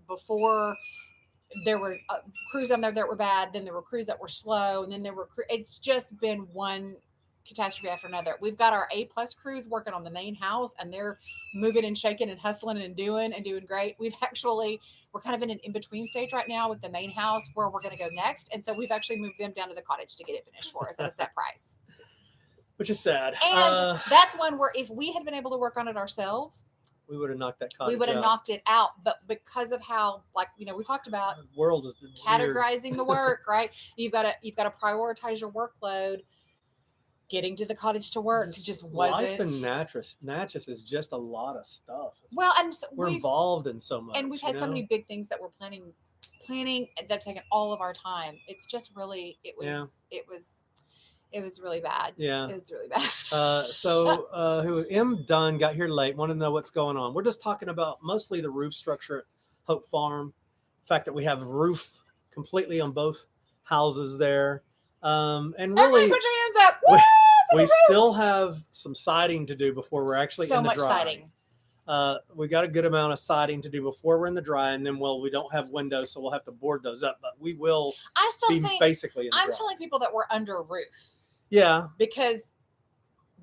before. There were crews down there that were bad, then there were crews that were slow, and then there were it's just been one catastrophe after another. We've got our A+ crews working on the main house, and they're moving and shaking and hustling and doing great. We're kind of in an in-between stage right now with the main house where we're going to go next, and so we've actually moved them down to the cottage to get it finished for us at a set price. Which is sad. And that's one where if we had been able to work on it ourselves, we would have knocked that cottage we would have out. knocked it out. But because of how, we talked about The world has been categorizing the work, right? You've got to prioritize your workload. Getting to the cottage to work just wasn't. Life in Natchez is just a lot of stuff. Well, and so we're involved in so much, and we've had so many big things that we're planning that have taken all of our time. It's just really, it was really bad. Yeah, it was really bad. Who M Dunn got here late, want to know what's going on. We're just talking about mostly the roof structure at Hope Farm, the fact that we have roof completely on both houses there, and really everybody put your hands up. Woo! We still have some siding to do before we're actually in the dry. Siding. We got a good amount of siding to do before we're in the dry, and then we don't have windows, so we'll have to board those up. But we will. I still be think basically in the I'm dry. telling people that we're under a roof. Yeah, because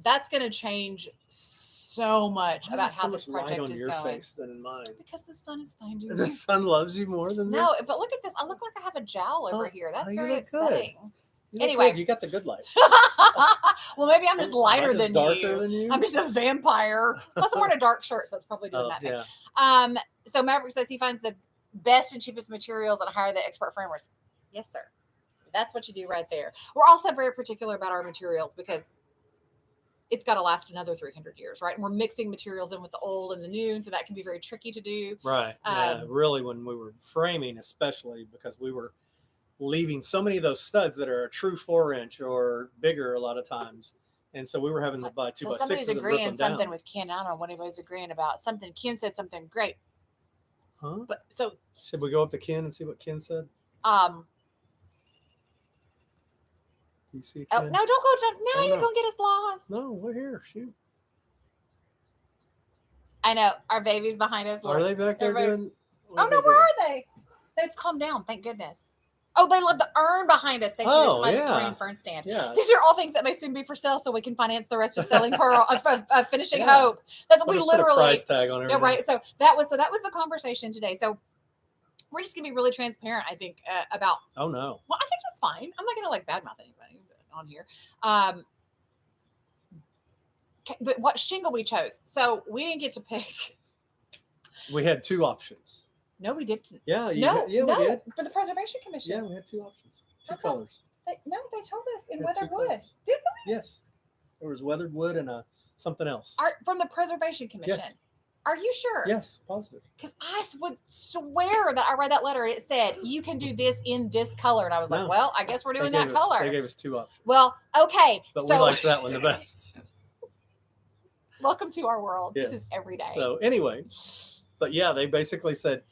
that's going to change so much about how this project on is your going. Face than in mine. Because the sun is finding The me. sun loves you more than No, but look at this. I look like I have a jowl over here. That's very upsetting. Anyway, you got the good light. Well, maybe I'm just lighter than darker you. than you. I'm just a vampire. Plus, I'm wearing a dark shirt, so it's probably doing that thing. Yeah. So Maverick says he finds the best and cheapest materials and hire the expert framers. Yes, sir. That's what you do right there. We're also very particular about our materials because it's got to last another 300 years, right? And we're mixing materials in with the old and the new, and so that can be very tricky to do. Right. Yeah. Really, when we were framing, especially because we were leaving so many of those studs that are a true 4-inch or bigger a lot of times. And so we were having to buy 2x6s and rip somebody's them agreeing something down. with Ken. I don't know what anybody's agreeing about. Something Ken said something great. Huh? But so should we go up to Ken and see what Ken said? You see Ken? Oh no, don't go. Now you're gonna get us lost. No, we're here. Shoot. I know our baby's behind us. Are they back there doing? Oh no, where are they? They've calmed down. Thank goodness. Oh, they love the urn behind us. Thank you. This is my Victorian fern stand. Yeah. These are all things that may soon be for sale, so we can finance the rest of selling Pearl, finishing Hope. That's what we literally. Put a price tag on everything. Yeah, right. So that was the conversation today. So we're just gonna be really transparent, I think, about. Oh no. Well, I think that's fine. I'm not gonna badmouth anybody on here. But what shingle we chose? So we didn't get to pick. We had 2 options. No, we didn't. Yeah. We no, did. For the Preservation Commission. Yeah, we had 2 options. 2 colors. They told us in We had weathered 2 wood. colors. Did we? Yes. There was weathered wood and something else. From the Preservation Commission. Yes. Are you sure? Yes, positive. Because I would swear that I read that letter. It said you can do this in this color, and I was like, "Well, I guess we're doing that color." They gave us 2 options. Well, okay, but we liked that one the best. Welcome to our world. Yes. This is every day. So anyway, but yeah, they basically said,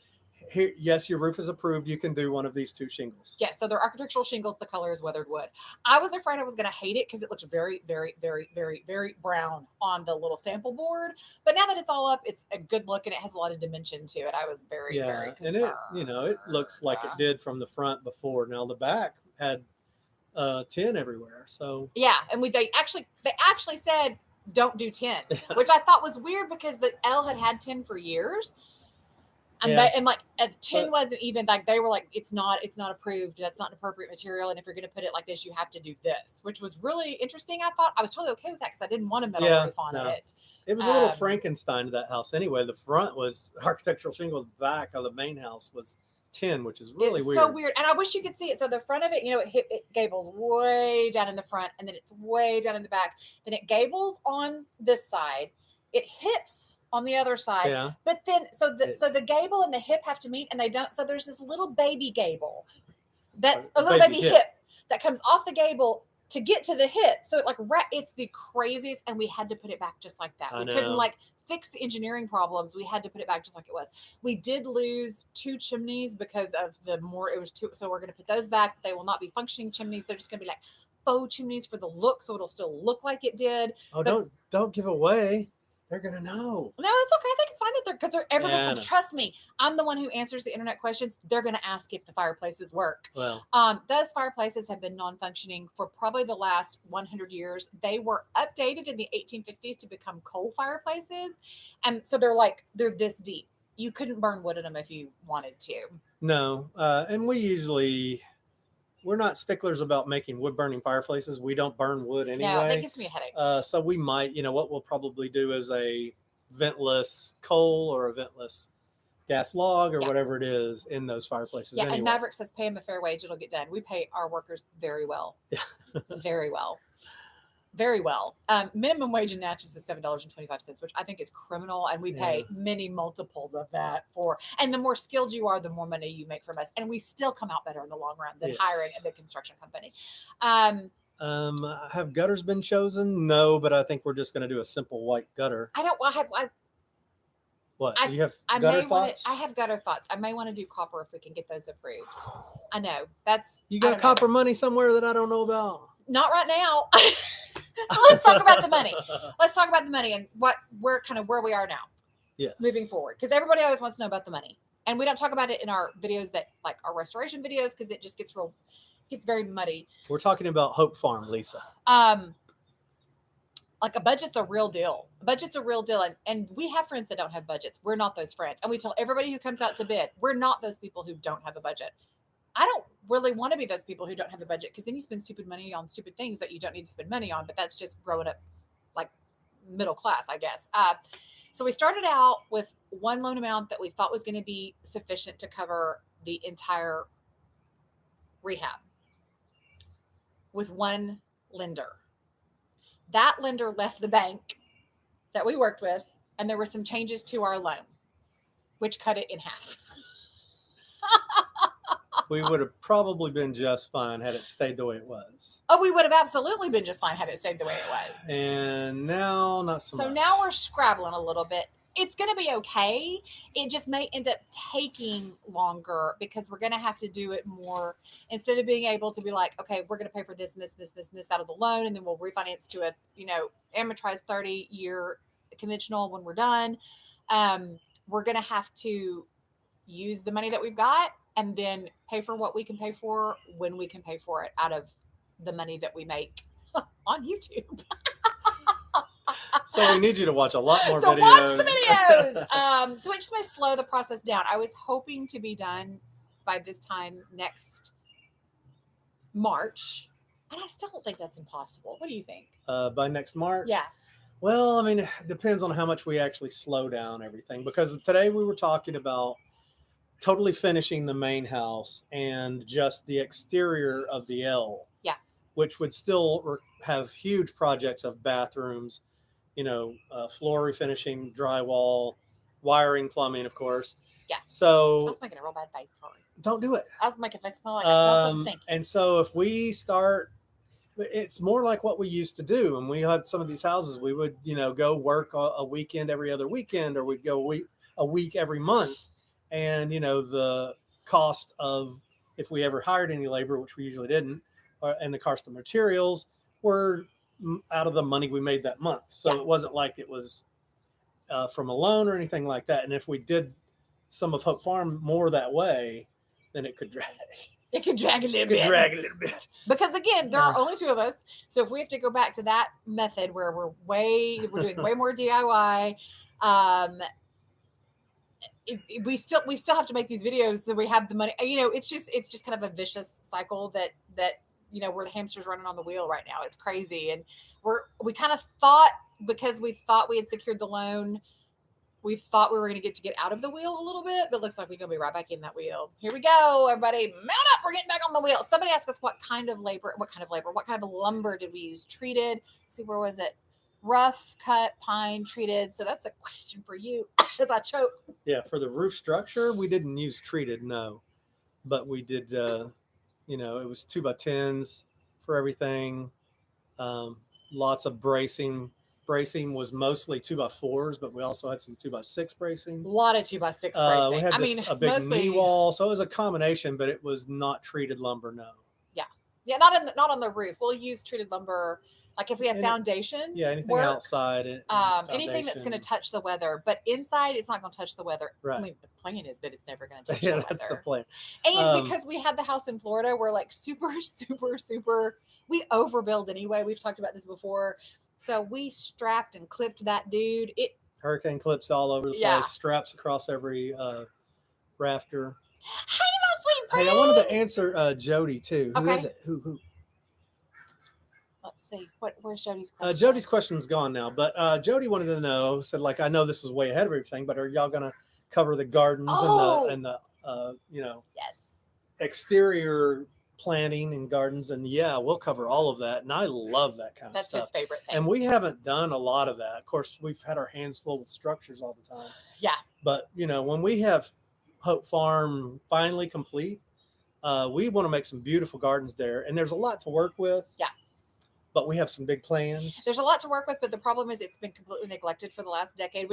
"Here, yes, your roof is approved. You can do one of these 2 shingles." Yeah, so they're architectural shingles. The color is weathered wood. I was afraid I was going to hate it because it looks very, very, very, very, very brown on the little sample board. But now that it's all up, it's a good look and it has a lot of dimension to it. I was very, very concerned. And it looks like it did from the front before. Now the back had tin everywhere. So yeah, and they actually said don't do tin, which I thought was weird because the L had tin for years. And Yeah. and like tin But- wasn't even like, they were like, it's not approved. That's not an appropriate material. And if you're going to put it like this, you have to do this, which was really interesting. I thought I was totally okay with that because I didn't want a metal roof on it. It was a little Frankenstein to that house anyway. The front was architectural shingle. The back of the main house was tin, which is really weird. So weird. And I wish you could see it. So the front of it, it gables way down in the front, and then it's way down in the back. Then it gables on this side. It hips on the other side. Yeah. But then so the gable and the hip have to meet, and they don't. So there's this little baby gable. That's a little baby hip that comes off the gable to get to the hip. So it's the craziest, and we had to put it back just like that. We couldn't fix the engineering problems. We had to put it back just like it was. We did lose 2 chimneys because of it was too, so we're going to put those back. They will not be functioning chimneys. They're just going to be like faux chimneys for the look, so it'll still look like it did. Oh, but don't give away. They're gonna know. No, it's okay. I think it's fine that because they're everyone. Trust me, I'm the one who answers the internet questions. They're gonna ask if the fireplaces work. Well, those fireplaces have been non-functioning for probably the last 100 years. They were updated in the 1850s to become coal fireplaces, and so they're this deep. You couldn't burn wood in them if you wanted to. No, and we're not sticklers about making wood burning fireplaces. We don't burn wood anyway. No, that gives me a headache. So we might, what we'll probably do is a ventless coal or a ventless gas log or whatever it is in those fireplaces. Yeah, anyway. And Maverick says pay them a fair wage. It'll get done. We pay our workers very well. Yeah. Very well. Very well. Minimum wage in Natchez is $7.25, which I think is criminal, and we pay many multiples of that and the more skilled you are, the more money you make from us, and we still come out better in the long run than hiring a big construction company. Have gutters been chosen? No, but I think we're just going to do a simple white gutter. You have gutter thoughts? I have gutter thoughts. I may want to do copper if we can get those approved. I know you got copper money somewhere that I don't know about. Not right now. So let's talk about the money. Let's talk about the money and where we are now. Yes. Moving forward. Because everybody always wants to know about the money. And we don't talk about it in our videos our restoration videos, because it just gets very muddy. We're talking about Hope Farm, Lisa. A budget's a real deal. And we have friends that don't have budgets. We're not those friends. And we tell everybody who comes out to bid, we're not those people who don't have a budget. I don't really want to be those people who don't have a budget, because then you spend stupid money on stupid things that you don't need to spend money on. But that's just growing up middle class, I guess. So we started out with one loan amount that we thought was going to be sufficient to cover the entire rehab with one lender. That lender left the bank that we worked with, and there were some changes to our loan, which cut it in half. We would have probably been just fine had it stayed the way it was. Oh, we would have absolutely been just fine had it stayed the way it was. And now, not so much. So now we're scrabbling a little bit. It's going to be okay. It just may end up taking longer, because we're going to have to do it more. Instead of being able to be like, okay, we're going to pay for this and this, this, this, and this out of the loan, and then we'll refinance to a, amortized 30-year conventional when we're done. We're going to have to use the money that we've got and then pay for what we can pay for when we can pay for it out of the money that we make on YouTube. So we need you to watch a lot more videos. So watch the videos. So it just may slow the process down. I was hoping to be done by this time next March, and I still don't think that's impossible. What do you think? By next March? Yeah. Well, I mean, it depends on how much we actually slow down everything, because today we were talking about totally finishing the main house and just the exterior of the L. Yeah. Which would still have huge projects of bathrooms, floor refinishing, drywall, wiring, plumbing, of course. Yeah. So I was making a real bad face. Sorry. Don't do it. I was making a face like I smell something stinky. And so if we start, it's more like what we used to do. And we had some of these houses, we would, go work a weekend every other weekend, or we'd go a week every month. And, the cost of, if we ever hired any labor, which we usually didn't, and the cost of materials were out of the money we made that month. So It wasn't like it was from a loan or anything like that. And if we did some of Hope Farm more that way, then it could drag. It could drag a little bit. Because again, there are only 2 of us. So if we have to go back to that method where we're doing way more DIY, we still have to make these videos so we have the money. It's just kind of a vicious cycle that we're the hamsters running on the wheel right now. It's crazy, and we kind of thought, because we thought we had secured the loan, we thought we were going to get out of the wheel a little bit, but it looks like we're going to be right back in that wheel. Here we go, everybody, mount up. We're getting back on the wheel. Somebody asked us what kind of lumber did we use? Treated. Let's see, where was it? Rough cut pine treated. So that's a question for you as I choke. Yeah, for the roof structure, we didn't use treated, no, but we did. It was 2x10s for everything. Lots of bracing. Bracing was mostly 2x4s, but we also had some 2x6 bracing. A lot of 2x6 bracing. We had a big knee wall, so it was a combination, but it was not treated lumber. No. Yeah, not on the roof. We'll use treated lumber. Like if we have foundation, anything outside, anything that's going to touch the weather, but inside it's not going to touch the weather. Right. I mean, the plan is that it's never going to touch the weather. That's the plan. And because we had the house in Florida, we're like super, super, super. We overbuild anyway. We've talked about this before, so we strapped and clipped that dude. Hurricane clips all over the place, straps across every rafter. Hey, my sweet friend. Hey, I wanted to answer Jody too. Okay. Who is it? Who? Let's see. Where's Jody's question? Jody's question's gone now, but Jody wanted to know. Said, like, I know this is way ahead of everything, but are y'all gonna cover the gardens and the yes, exterior planting and gardens? And yeah, we'll cover all of that. And I love that kind of stuff. That's his favorite thing. And we haven't done a lot of that. Of course, we've had our hands full with structures all the time. Yeah. But when we have Hope Farm finally complete, we want to make some beautiful gardens there, and there's a lot to work with. Yeah. But we have some big plans. There's a lot to work with, but the problem is it's been completely neglected for the last decade,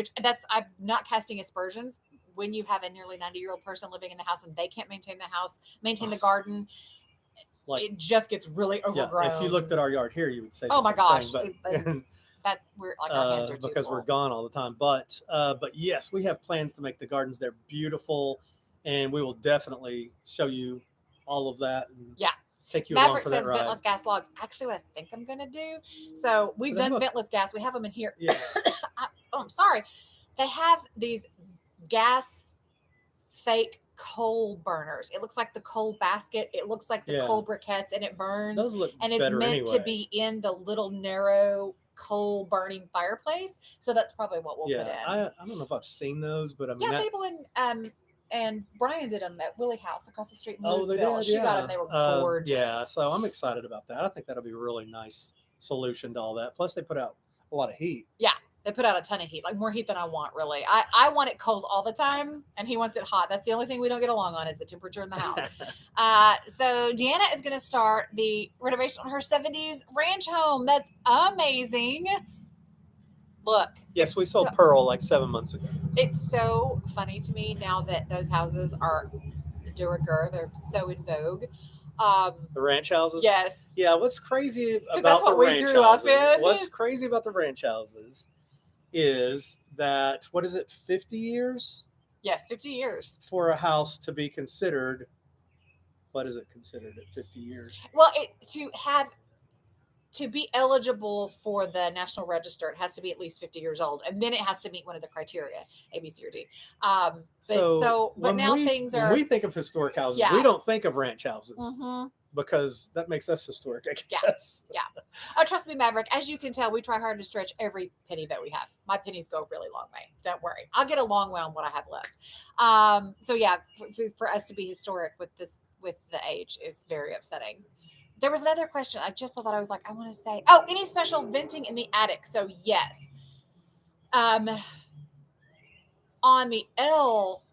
I'm not casting aspersions. When you have a nearly 90-year-old person living in the house and they can't maintain the house, maintain the garden, it just gets really overgrown. Yeah, if you looked at our yard here, you would say, oh my gosh, thing, that's we're like our hands are too because full. we're gone all the time. But yes, we have plans to make the gardens there beautiful, and we will definitely show you all of that. And take you Maverick along for that says ride. ventless gas logs. Actually, what I think I'm going to do. So we've done ventless gas. We have them in here. Yeah. I'm sorry. They have these gas fake coal burners. It looks like the coal basket. It looks like the coal briquettes, and it burns. Those look and it's better meant anyway. to be in the little narrow coal burning fireplace. So that's probably what we'll put in. I don't know if I've seen those, but I mean, Fable and Brian did them at Willie House across the street in they Louisville. did, She got them. They were gorgeous. Yeah, so I'm excited about that. I think that'll be a really nice solution to all that. Plus, they put out a lot of heat. Yeah, they put out a ton of heat, like more heat than I want, really. I want it cold all the time, and he wants it hot. That's the only thing we don't get along on is the temperature in the house. So Deanna is going to start the renovation on her 70s ranch home. That's amazing. Look. Yes, we sold Pearl like 7 months ago. It's so funny to me now that those houses are de rigueur. They're so in vogue. The ranch houses? Yes. Yeah, what's crazy about the ranch houses? What's crazy about the ranch houses is that, 50 years? Yes, 50 years. For a house to be considered, what is it considered at 50 years? Well, to be eligible for the National Register, it has to be at least 50 years old, and then it has to meet one of the criteria, A, B, C, or D. But now things are. When we think of historic houses, we don't think of ranch houses because that makes us historic, I guess. Yeah. Oh, trust me, Maverick. As you can tell, we try hard to stretch every penny that we have. My pennies go a really long way. Don't worry, I'll get a long way on what I have left. So yeah, for us to be historic with the age is very upsetting. There was another question. I just thought I was like, I want to say, any special venting in the attic? So yes. On the L,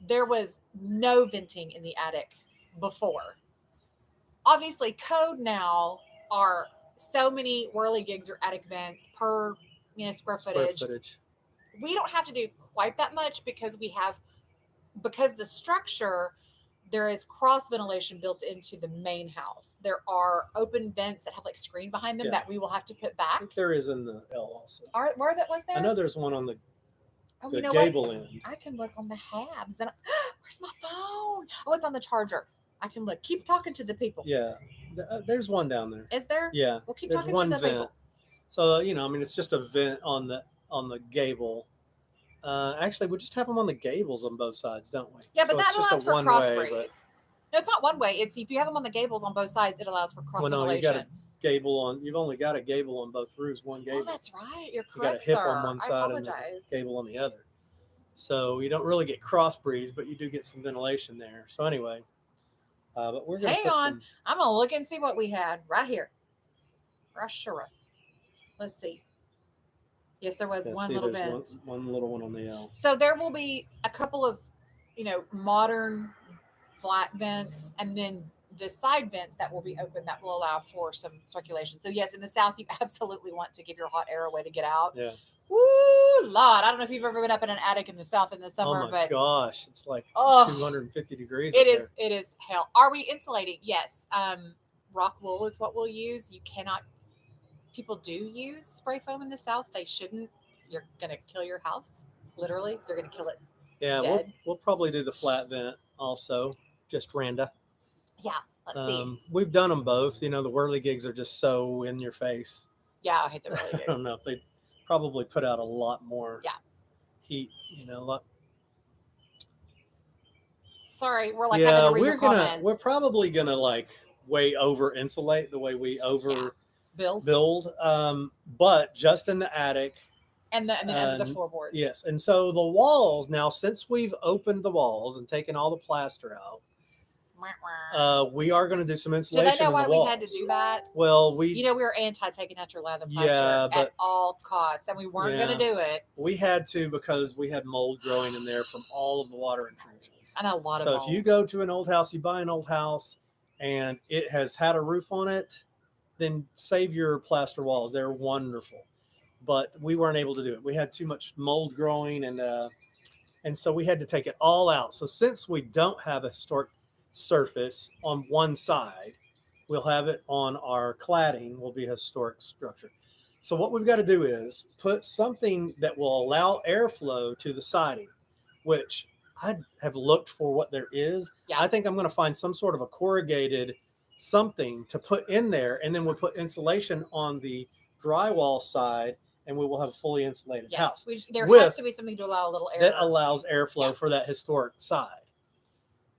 there was no venting in the attic before. Obviously, code now are so many whirligigs or attic vents per square footage. We don't have to do quite that much because the structure. There is cross ventilation built into the main house. There are open vents that have like screen behind them that we will have to put back. I think there is in the L also. Where that was there? I know there's one on the gable end. I can look on the halves. And where's my phone? Oh, it's on the charger. I can look. Keep talking to the people. Yeah, there's one down there. Is there? Yeah. Well, keep there's talking one to the vent. people. So it's just a vent on the gable. Actually, we just have them on the gables on both sides, don't we? Yeah, but So that it's just allows a for one cross way. breeze. But No, it's not one way. It's if you have them on the gables on both sides, it allows for cross well, no, you ventilation. got a gable on. You've only got a gable on both roofs. One gable. Oh, that's right. You're You got a correct, hip sir. on one I side and apologize. a gable on the other. So you don't really get cross breeze, but you do get some ventilation there. So anyway, but we're gonna Hang on. I'm gonna look and see what we had right here. Ashlar. Let's see. Yes, there was one little vent. one little one on the L. So there will be a couple of, modern flat vents, and then the side vents that will be open that will allow for some circulation. So yes, in the South, you absolutely want to give your hot air a way to get out. Yeah. Woo, Lord! I don't know if you've ever been up in an attic in the South in the summer, oh my but gosh, it's like 250 degrees. It is. It is hell. Are we insulating? Yes. Rock wool is what we'll use. You cannot. People do use spray foam in the South. They shouldn't. You're gonna kill your house. Literally, you're gonna kill it. Yeah, dead. we'll probably do the flat vent also, just randa. Yeah. Let's see. We've done them both. The whirly gigs are just so in your face. Yeah, I hate the whirly gigs. I don't know if they probably put out a lot more. Yeah. Heat. A lot. Sorry, we're like having to read your comments. We're probably gonna like way over insulate the way we over build. But just in the attic. And then under the floorboards. Yes. And so the walls now, since we've opened the walls and taken all the plaster out, we are going to do some insulation. Do they know why we walls. had to do that? Well, we were anti taking out your lather plaster at all costs, and we weren't going to do it. We had to because we had mold growing in there from all of the water intrusion. And a lot of mold. So if you go to an old house, you buy an old house, and it has had a roof on it, then save your plaster walls. They're wonderful. But we weren't able to do it. We had too much mold growing, and so we had to take it all out. So since we don't have a historic surface on one side, we'll have it on our cladding, will be a historic structure. So what we've got to do is put something that will allow airflow to the siding, which I have looked for what there is. Yeah. I think I'm going to find some sort of a corrugated something to put in there, and then we'll put insulation on the drywall side, and we will have a fully insulated house. There has to be something to allow a little air. That allows airflow for that historic side.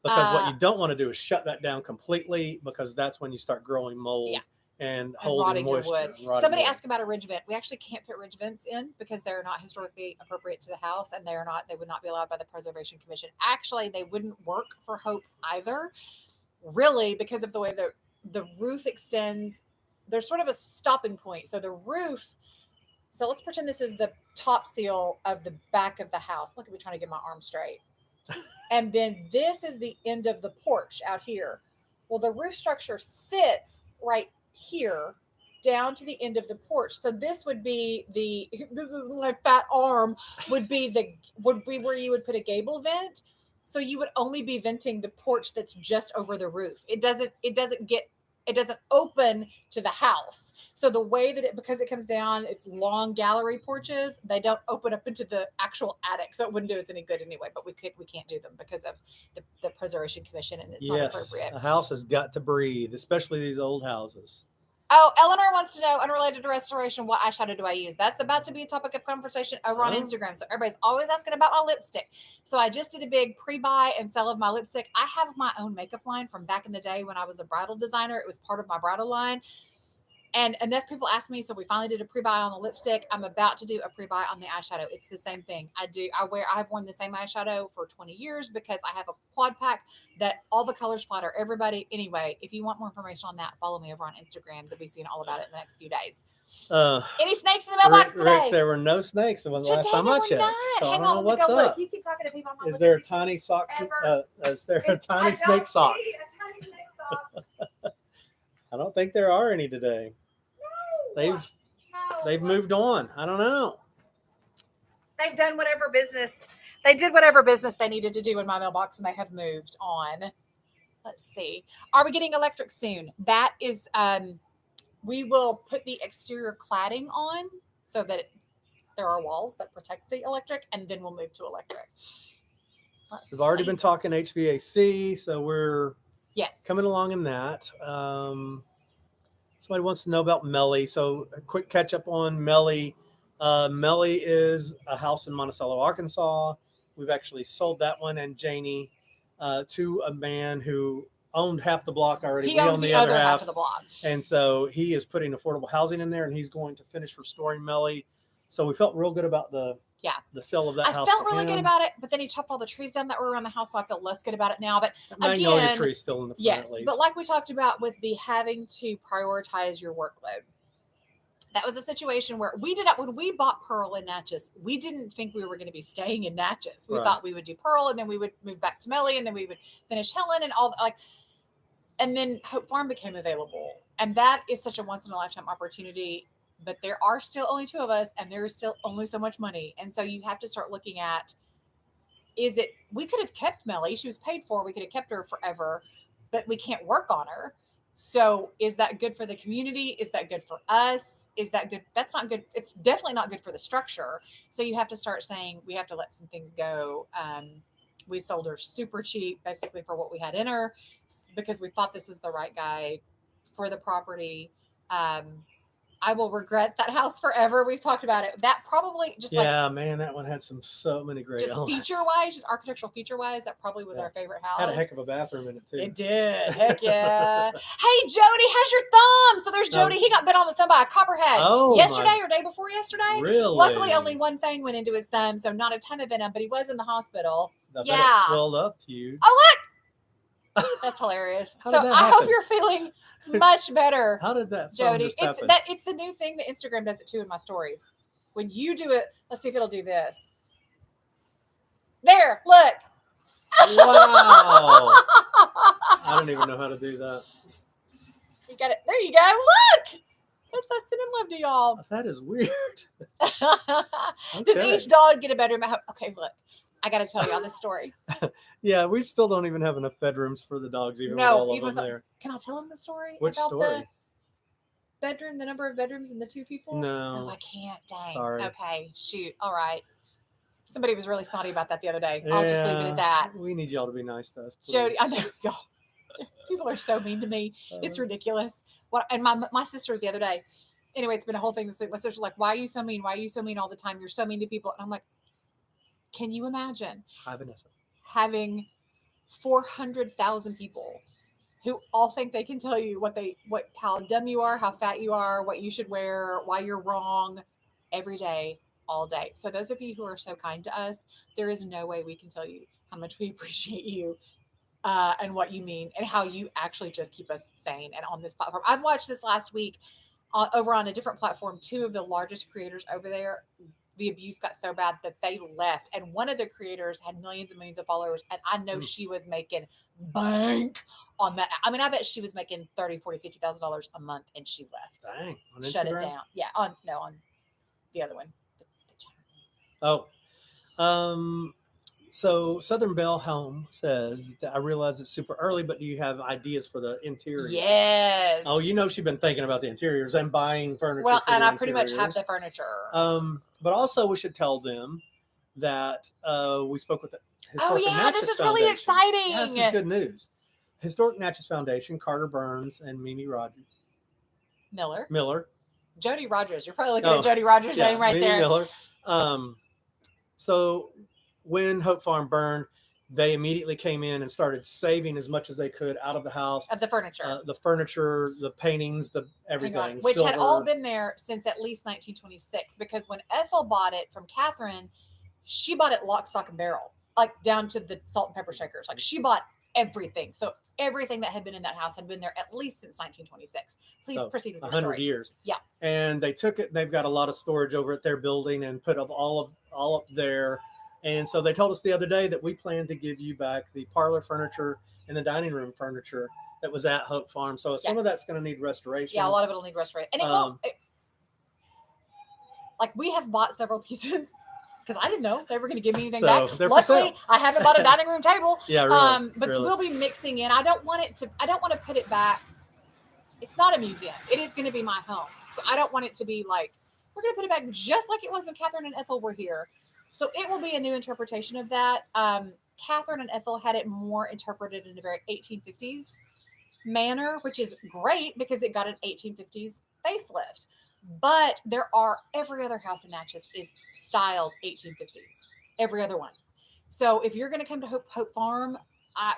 Because what you don't want to do is shut that down completely, because that's when you start growing mold and holding moisture. Somebody asked about a ridge vent. We actually can't put ridge vents in because they're not historically appropriate to the house, and they would not be allowed by the Preservation Commission. Actually, they wouldn't work for Hope either, really, because of the way the roof extends. There's sort of a stopping point. So the roof. So let's pretend this is the top seal of the back of the house. Look at me trying to get my arm straight. And then this is the end of the porch out here. Well, the roof structure sits right here down to the end of the porch. So this would be this is my fat arm would be where you would put a gable vent. So you would only be venting the porch that's just over the roof. It doesn't open to the house. So the way that because it comes down, it's long gallery porches, they don't open up into the actual attic. So it wouldn't do us any good anyway, but we can't do them because of the Preservation Commission, and it's not appropriate. A house has got to breathe, especially these old houses. Oh, Eleanor wants to know, unrelated to restoration, what eyeshadow do I use? That's about to be a topic of conversation over on Instagram. So everybody's always asking about my lipstick. So I just did a big pre-buy and sell of my lipstick. I have my own makeup line from back in the day when I was a bridal designer. It was part of my bridal line. And enough people asked me, so we finally did a pre-buy on the lipstick. I'm about to do a pre-buy on the eyeshadow. It's the same thing. I've worn the same eyeshadow for 20 years because I have a quad pack that all the colors flatter everybody. Anyway, if you want more information on that, follow me over on Instagram. You'll be seeing all about it in the next few days. Any snakes in the mailbox today? Rick, there were no snakes the last time I checked. So Hang on, what's up? Look. You keep talking to people. Is there a tiny sock? Is there a tiny snake sock? I don't think there are any today. No, they've moved on. I don't know. They've done whatever business. They did whatever business they needed to do in my mailbox, and they have moved on. Let's see. Are we getting electric soon? That is, we will put the exterior cladding on so that there are walls that protect the electric, and then we'll move to electric. We've already been talking HVAC, so we're coming along in that. Somebody wants to know about Melly. So a quick catch up on Melly. Melly is a house in Monticello, Arkansas. We've actually sold that one and Janie to a man who owned half the block already. He We owned own the the other other half half. of the block. And so he is putting affordable housing in there, and he's going to finish restoring Melly. So we felt real good about the sale of that house. I felt really good about it, but then he chopped all the trees down that were around the house, so I felt less good about it now. But that magnolia again, tree still in the front, yes, at least. but like we talked about with the having to prioritize your workload, that was a situation where we did not, when we bought Pearl in Natchez, we didn't think we were going to be staying in Natchez. We thought we would do Pearl and then we would move back to Melly and then we would finish Helen and all like, and then Hope Farm became available. And that is such a once in a lifetime opportunity, but there are still only two of us and there is still only so much money. And so you have to start looking at, we could have kept Melly. She was paid for, we could have kept her forever, but we can't work on her. So is that good for the community? Is that good for us? Is that good? That's not good. It's definitely not good for the structure. So you have to start saying, we have to let some things go. We sold her super cheap, basically for what we had in her, because we thought this was the right guy for the property. I will regret that house forever. We've talked about it. That probably just man, that one had so many great just elements. feature wise, just architectural feature wise, that probably was our favorite house. Had a heck of a bathroom in it too. It did. Heck yeah. Hey Jody, how's your thumb? So there's Jody. He got bit on the thumb by a copperhead yesterday or day before yesterday. Really? Luckily, only one fang went into his thumb, so not a ton of venom, but he was in the hospital. I bet it swelled up huge. Oh look, that's hilarious. So I hope you're feeling much better. How did that, Jody? It's the new thing that Instagram does it too in my stories. When you do it, let's see if it'll do this. There, look. Wow. I don't even know how to do that. You got it. There you go. Look. That's us sending love to y'all. That is weird. Does each dog get a bedroom? Okay, look. I got to tell y'all this story. Yeah, we still don't even have enough bedrooms for the dogs, even with all of them there. Can I tell them the story? Which about story? The bedroom, the number of bedrooms and the two people? No. Oh, I can't. Dang. Sorry. Okay, shoot. All right. Somebody was really snotty about that the other day. I'll just leave it at that. We need y'all to be nice to us, please. Jody, I know y'all. People are so mean to me. It's ridiculous. And my sister the other day, anyway, it's been a whole thing this week. My sister's like, why are you so mean? Why are you so mean all the time? You're so mean to people. And I'm like, can you imagine having 400,000 people who all think they can tell you how dumb you are, how fat you are, what you should wear, why you're wrong every day, all day. So those of you who are so kind to us, there is no way we can tell you how much we appreciate you and what you mean and how you actually just keep us sane and on this platform. I've watched this last week over on a different platform. Two of the largest creators over there, the abuse got so bad that they left. And one of the creators had millions and millions of followers. And I know she was making bank on that. I mean, I bet she was making $30,000, $40,000, $50,000 a month and she left. Dang. On Shut Instagram? it down. Yeah. On the other one. So Southern Bell Home says that I realize it's super early, but do you have ideas for the interior? Yes. Oh, she's been thinking about the interiors and buying furniture. Well, and I pretty much have the furniture. But also we should tell them that we spoke with the Historic Natchez this is Foundation. really exciting. Yeah, this is good news. Historic Natchez Foundation, Carter Burns and Mimi Miller. Jody Rogers. You're probably looking at Jody Rogers' name right Mimi there. Miller. So when Hope Farm burned, they immediately came in and started saving as much as they could out of the house. Of the furniture. The paintings, everything. Which had all been there since at least 1926. Because when Ethel bought it from Catherine, she bought it lock, stock, and barrel. Like down to the salt and pepper shakers. Like she bought everything. So everything that had been in that house had been there at least since 1926. Please proceed with your 100 story. years. Yeah. And they took it and they've got a lot of storage over at their building and put all up there. And so they told us the other day that we plan to give you back the parlor furniture and the dining room furniture that was at Hope Farm. So some of that's going to need restoration. Yeah, a lot of it will need restoration. And it won't. Like we have bought several pieces because I didn't know they were going to give me anything back. Luckily, I haven't bought a dining room table. Yeah, really. But we'll be mixing in. I don't want to put it back. It's not a museum. It is going to be my home. So I don't want it to be like, we're going to put it back just like it was when Catherine and Ethel were here. So it will be a new interpretation of that. Catherine and Ethel had it more interpreted in a very 1850s manner, which is great because it got an 1850s facelift. But there are, every other house in Natchez is styled 1850s. Every other one. So if you're going to come to Hope Farm,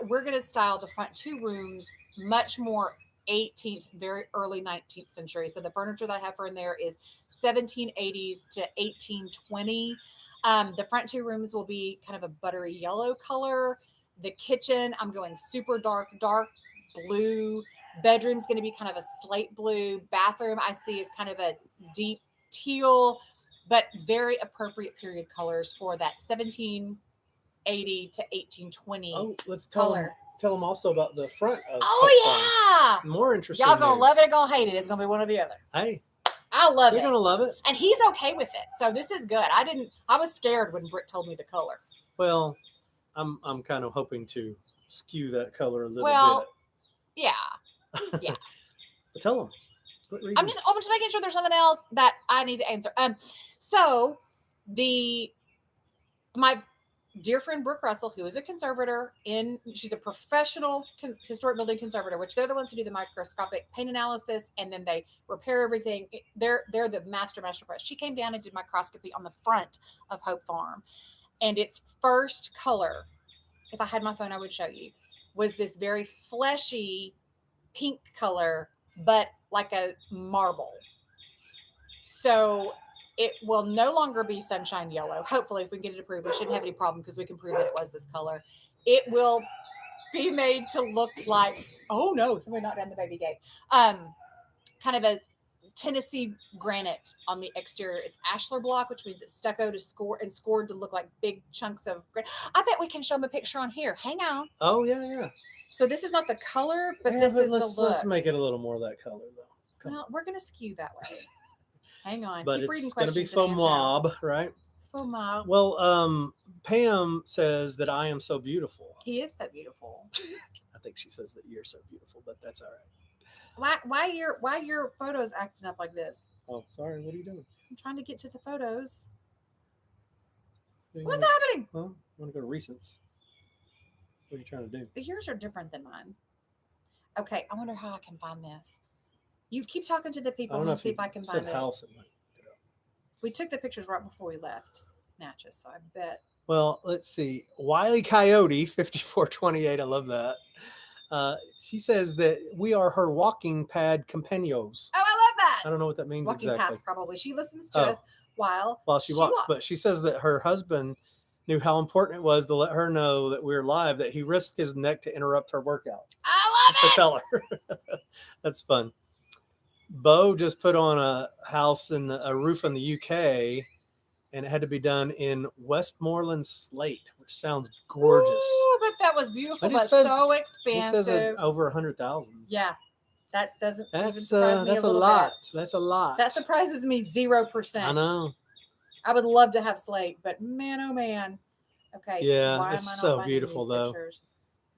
we're going to style the front two rooms much more 18th, very early 19th century. So the furniture that I have for in there is 1780s to 1820. The front two rooms will be kind of a buttery yellow color. The kitchen, I'm going super dark blue. Bedroom's going to be kind of a slate blue. Bathroom, I see, is kind of a deep teal, but very appropriate period colors for that 1780 to 1820 Oh, let's color. tell them also about the front of Hope Oh, Farm. More interesting. Y'all gonna news. love it or gonna hate it. It's gonna be one or the other. Hey, I love they're it. gonna love it. And he's okay with it. So this is good. I was scared when Britt told me the color. Well, I'm kind of hoping to skew that color a little Well, bit. yeah. But tell them. I'm just making sure there's something else that I need to answer. So my dear friend Brooke Russell, who is a conservator she's a professional historic building conservator, which they're the ones who do the microscopic paint analysis and then they repair everything. They're the master press. She came down and did microscopy on the front of Hope Farm, and its first color, if I had my phone, I would show you, was this very fleshy pink color, but like a marble. So it will no longer be sunshine yellow. Hopefully, if we can get it approved, we shouldn't have any problem because we can prove that it was this color. It will be made to look like, oh no, somebody knocked down the baby gate. Kind of a Tennessee granite on the exterior. It's Ashlar block, which means it's stucco to scored to look like big chunks of granite. I bet we can show them a picture on here. Hang on. Oh yeah. So this is not the color, but this is the look. Let's make it a little more of that color though. Well, we're gonna skew that way. Hang on. But it's going to be faux mob, right? Faux mob. Well, Pam says that I am so beautiful. He is so beautiful. I think she says that you're so beautiful, but that's all right. Why your photos acting up like this? Oh, sorry. What are you doing? I'm trying to get to the photos. What's happening? Well, I want to go to recents. What are you trying to do? But yours are different than mine. Okay, I wonder how I can find this. You keep talking to the people and see if I can find it. House we took the pictures right before we left Natchez, so I bet. Well, let's see. Wiley Coyote 5428. I love that. She says that we are her walking pad companions. Oh, I love that. I don't know what that means walking exactly. Path, probably. She listens to us while she walks. But she says that her husband knew how important it was to let her know that we're live, that he risked his neck to interrupt her workout. I love it. To tell her. That's fun. Bo just put on a house and a roof in the UK, and it had to be done in Westmoreland slate, which sounds gorgeous. Ooh, but that was beautiful, but so expensive. It says over 100,000. Yeah, that doesn't. That's surprise me that's a lot. Bit. That's a lot. That surprises me 0%. I know. I would love to have slate, but man, oh man. Okay. Yeah, why it's so beautiful though. Pictures?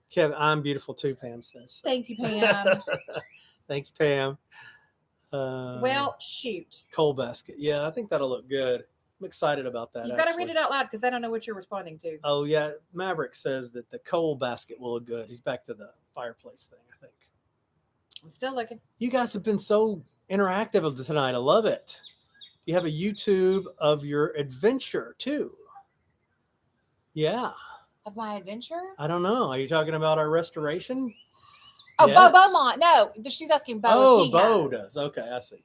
Kevin, I'm beautiful too. Pam says. Thank you, Pam. Thank you, Pam. Well, shoot. Coal basket. Yeah, I think that'll look good. I'm excited about that. You've got to read it out loud because they don't know what you're responding to. Oh, yeah. Maverick says that the coal basket will look good. He's back to the fireplace thing, I think. I'm still looking. You guys have been so interactive tonight. I love it. You have a YouTube of your adventure, too. Yeah. Of my adventure? I don't know. Are you talking about our restoration? Oh, yes. Bo Beaumont. No, she's asking Bo. Oh, Bo does. Okay, I see.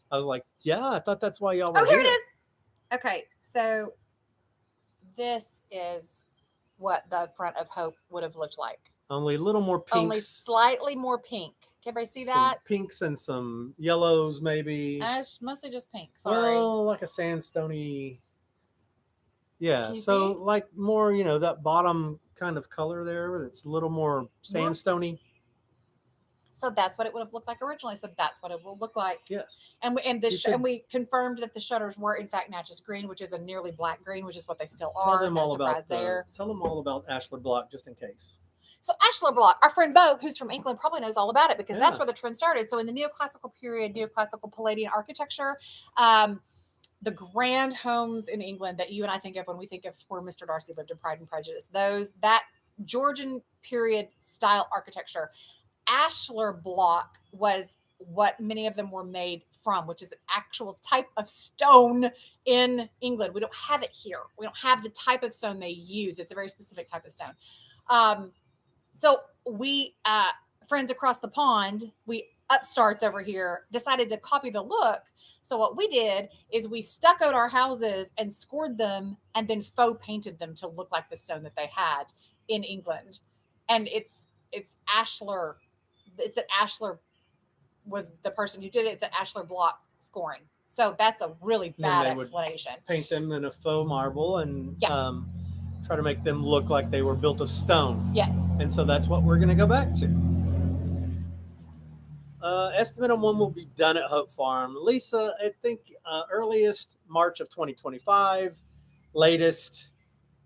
I was like, yeah, I thought that's why y'all were here. It is. Okay, so this is what the front of Hope would have looked like. Only a little more pinks. Only slightly more pink. Can everybody see that? Pinks and some yellows, maybe. Mostly just pink. Sorry. Well, like a sandstony. Yeah, so like more, that bottom kind of color there. It's a little more sandstony. So that's what it would have looked like originally. So that's what it will look like. Yes. And we confirmed that the shutters were in fact Natchez green, which is a nearly black green, which is what they still are. Tell them all about Ashlar block just in case. So Ashlar block, our friend Bo, who's from England, probably knows all about it because that's where the trend started. So in the neoclassical period, neoclassical Palladian architecture, the grand homes in England that you and I think of when we think of where Mr. Darcy lived in Pride and Prejudice, that Georgian period style architecture. Ashlar block was what many of them were made from, which is an actual type of stone in England. We don't have it here. We don't have the type of stone they use. It's a very specific type of stone. So we, friends across the pond, we upstarts over here decided to copy the look. So what we did is we stuccoed our houses and scored them and then faux painted them to look like the stone that they had in England. And it's Ashlar. It's an Ashlar was the person who did it. It's an Ashlar block scoring. So that's a really bad explanation. Paint them in a faux marble and Yeah. Try to make them look like they were built of stone. Yes. And so that's what we're going to go back to. Estimate on when we'll be done at Hope Farm. Lisa, I think earliest March of 2025, latest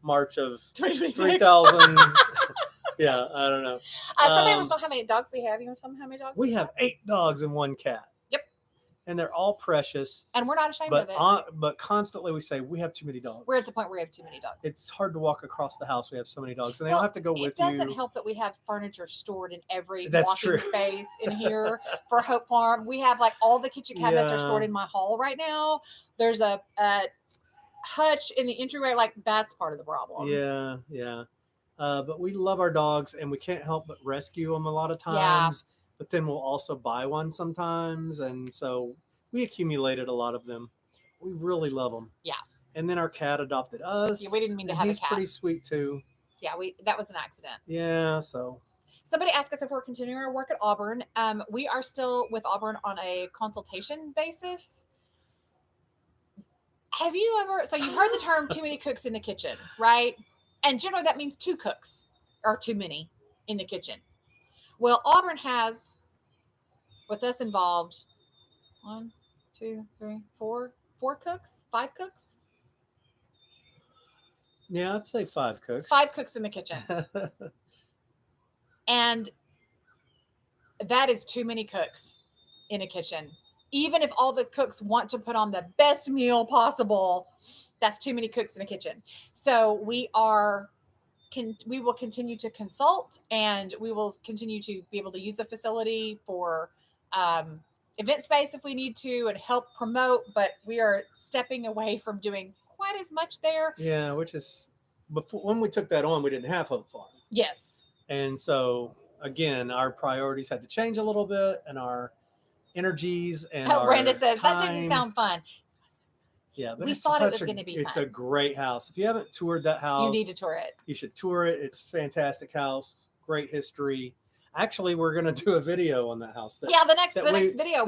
March of 2026. 3000. Yeah, I don't know. Somebody wants to know how many dogs we have. You want to tell them how many dogs we have? 8 dogs and 1 cat. Yep. And they're all precious. And we're not ashamed of it. But constantly we say we have too many dogs. We're at the point where we have too many dogs. It's hard to walk across the house. We have so many dogs, and they don't have to go with you. It doesn't help that we have furniture stored in every That's walking true. space in here for Hope Farm. We have like all the kitchen cabinets are stored in my hall right now. There's a hutch in the entryway. Like that's part of the problem. Yeah, yeah. But we love our dogs, and we can't help but rescue them a lot of times. Yeah. But then we'll also buy one sometimes, and so we accumulated a lot of them. We really love them. Yeah. And then our cat adopted us. Yeah, we didn't mean to have a cat. He's pretty sweet too. Yeah, that was an accident. Yeah, so. Somebody asked us if we're continuing our work at Auburn. We are still with Auburn on a consultation basis. Have you ever, so you've heard the term too many cooks in the kitchen, right? And generally that means 2 cooks or too many in the kitchen. Well, Auburn has, with us involved, 1, 2, 3, 4 cooks, 5 cooks. Yeah, I'd say 5 cooks. 5 cooks in the kitchen. And that is too many cooks in a kitchen. Even if all the cooks want to put on the best meal possible, that's too many cooks in a kitchen. So we will continue to consult, and we will continue to be able to use the facility for event space if we need to and help promote, but we are stepping away from doing quite as much there. Yeah, which is, before when we took that on, we didn't have Hope Farm. Yes. And so again, our priorities had to change a little bit, and our energies and Brenda says time. that didn't sound fun. Yeah, but we thought it was going to be It's fun. a great house. If you haven't toured that house, you need to tour it. You should tour it. It's a fantastic house, great history. Actually, we're going to do a video on that house. The next video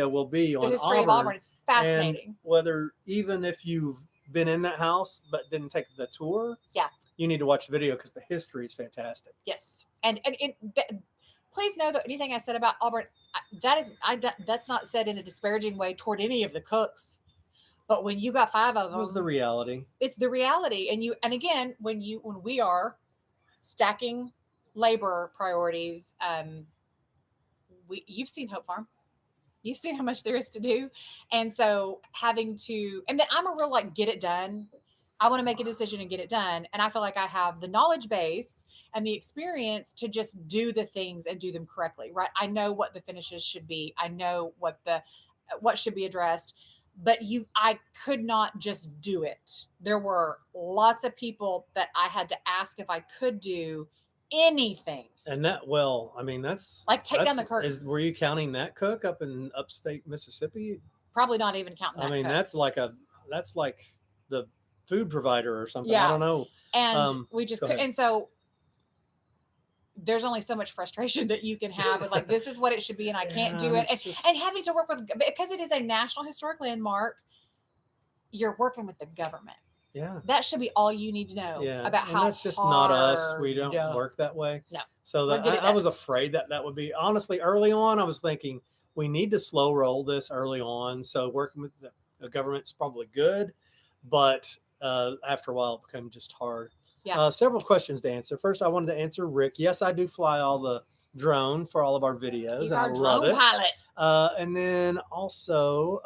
will be on the history Auburn, of Auburn. It's fascinating. And even if you've been in that house but didn't take the tour, you need to watch the video because the history is fantastic. Yes, and please know that anything I said about Auburn, that's not said in a disparaging way toward any of the cooks. But when you got 5 of them, it was the reality. It's the reality, and again, when we are stacking labor priorities, you've seen Hope Farm. You've seen how much there is to do. And so and then I'm a real get it done. I want to make a decision and get it done. And I feel like I have the knowledge base and the experience to just do the things and do them correctly, right? I know what the finishes should be. I know what should be addressed, but I could not just do it. There were lots of people that I had to ask if I could do anything. And that's take down the curtains. Were you counting that cook up in upstate Mississippi? Probably not even counting that cook. That's like the food provider or something. Yeah. I don't know. And we just could, and so there's only so much frustration that you can have with this is what it should be and I can't do it. And having to work with, because it is a National Historic Landmark, you're working with the government. Yeah. That should be all you need to know about how that's just not us. We don't work that way. No. So I was afraid that would be, honestly, early on, I was thinking we need to slow roll this early on. So working with the government's probably good, but after a while it became just hard. Yeah. Several questions to answer. First, I wanted to answer Rick. Yes, I do fly all the drone for all of our videos. He's and our I love drone pilot. And then also,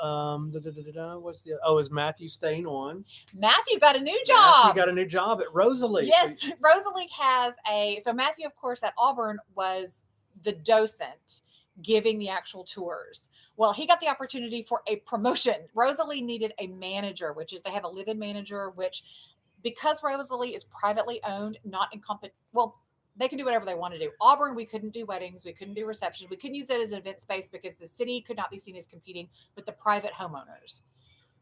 is Matthew staying on? Matthew got a new job. Matthew got a new job at Rosalie. Yes, Rosalie has so Matthew, of course, at Auburn was the docent, giving the actual tours. Well, he got the opportunity for a promotion. Rosalie needed a manager, which is they have a live-in manager, which because Rosalie is privately owned, not in well, they can do whatever they want to do. Auburn, we couldn't do weddings, we couldn't do receptions, we couldn't use it as an event space because the city could not be seen as competing with the private homeowners.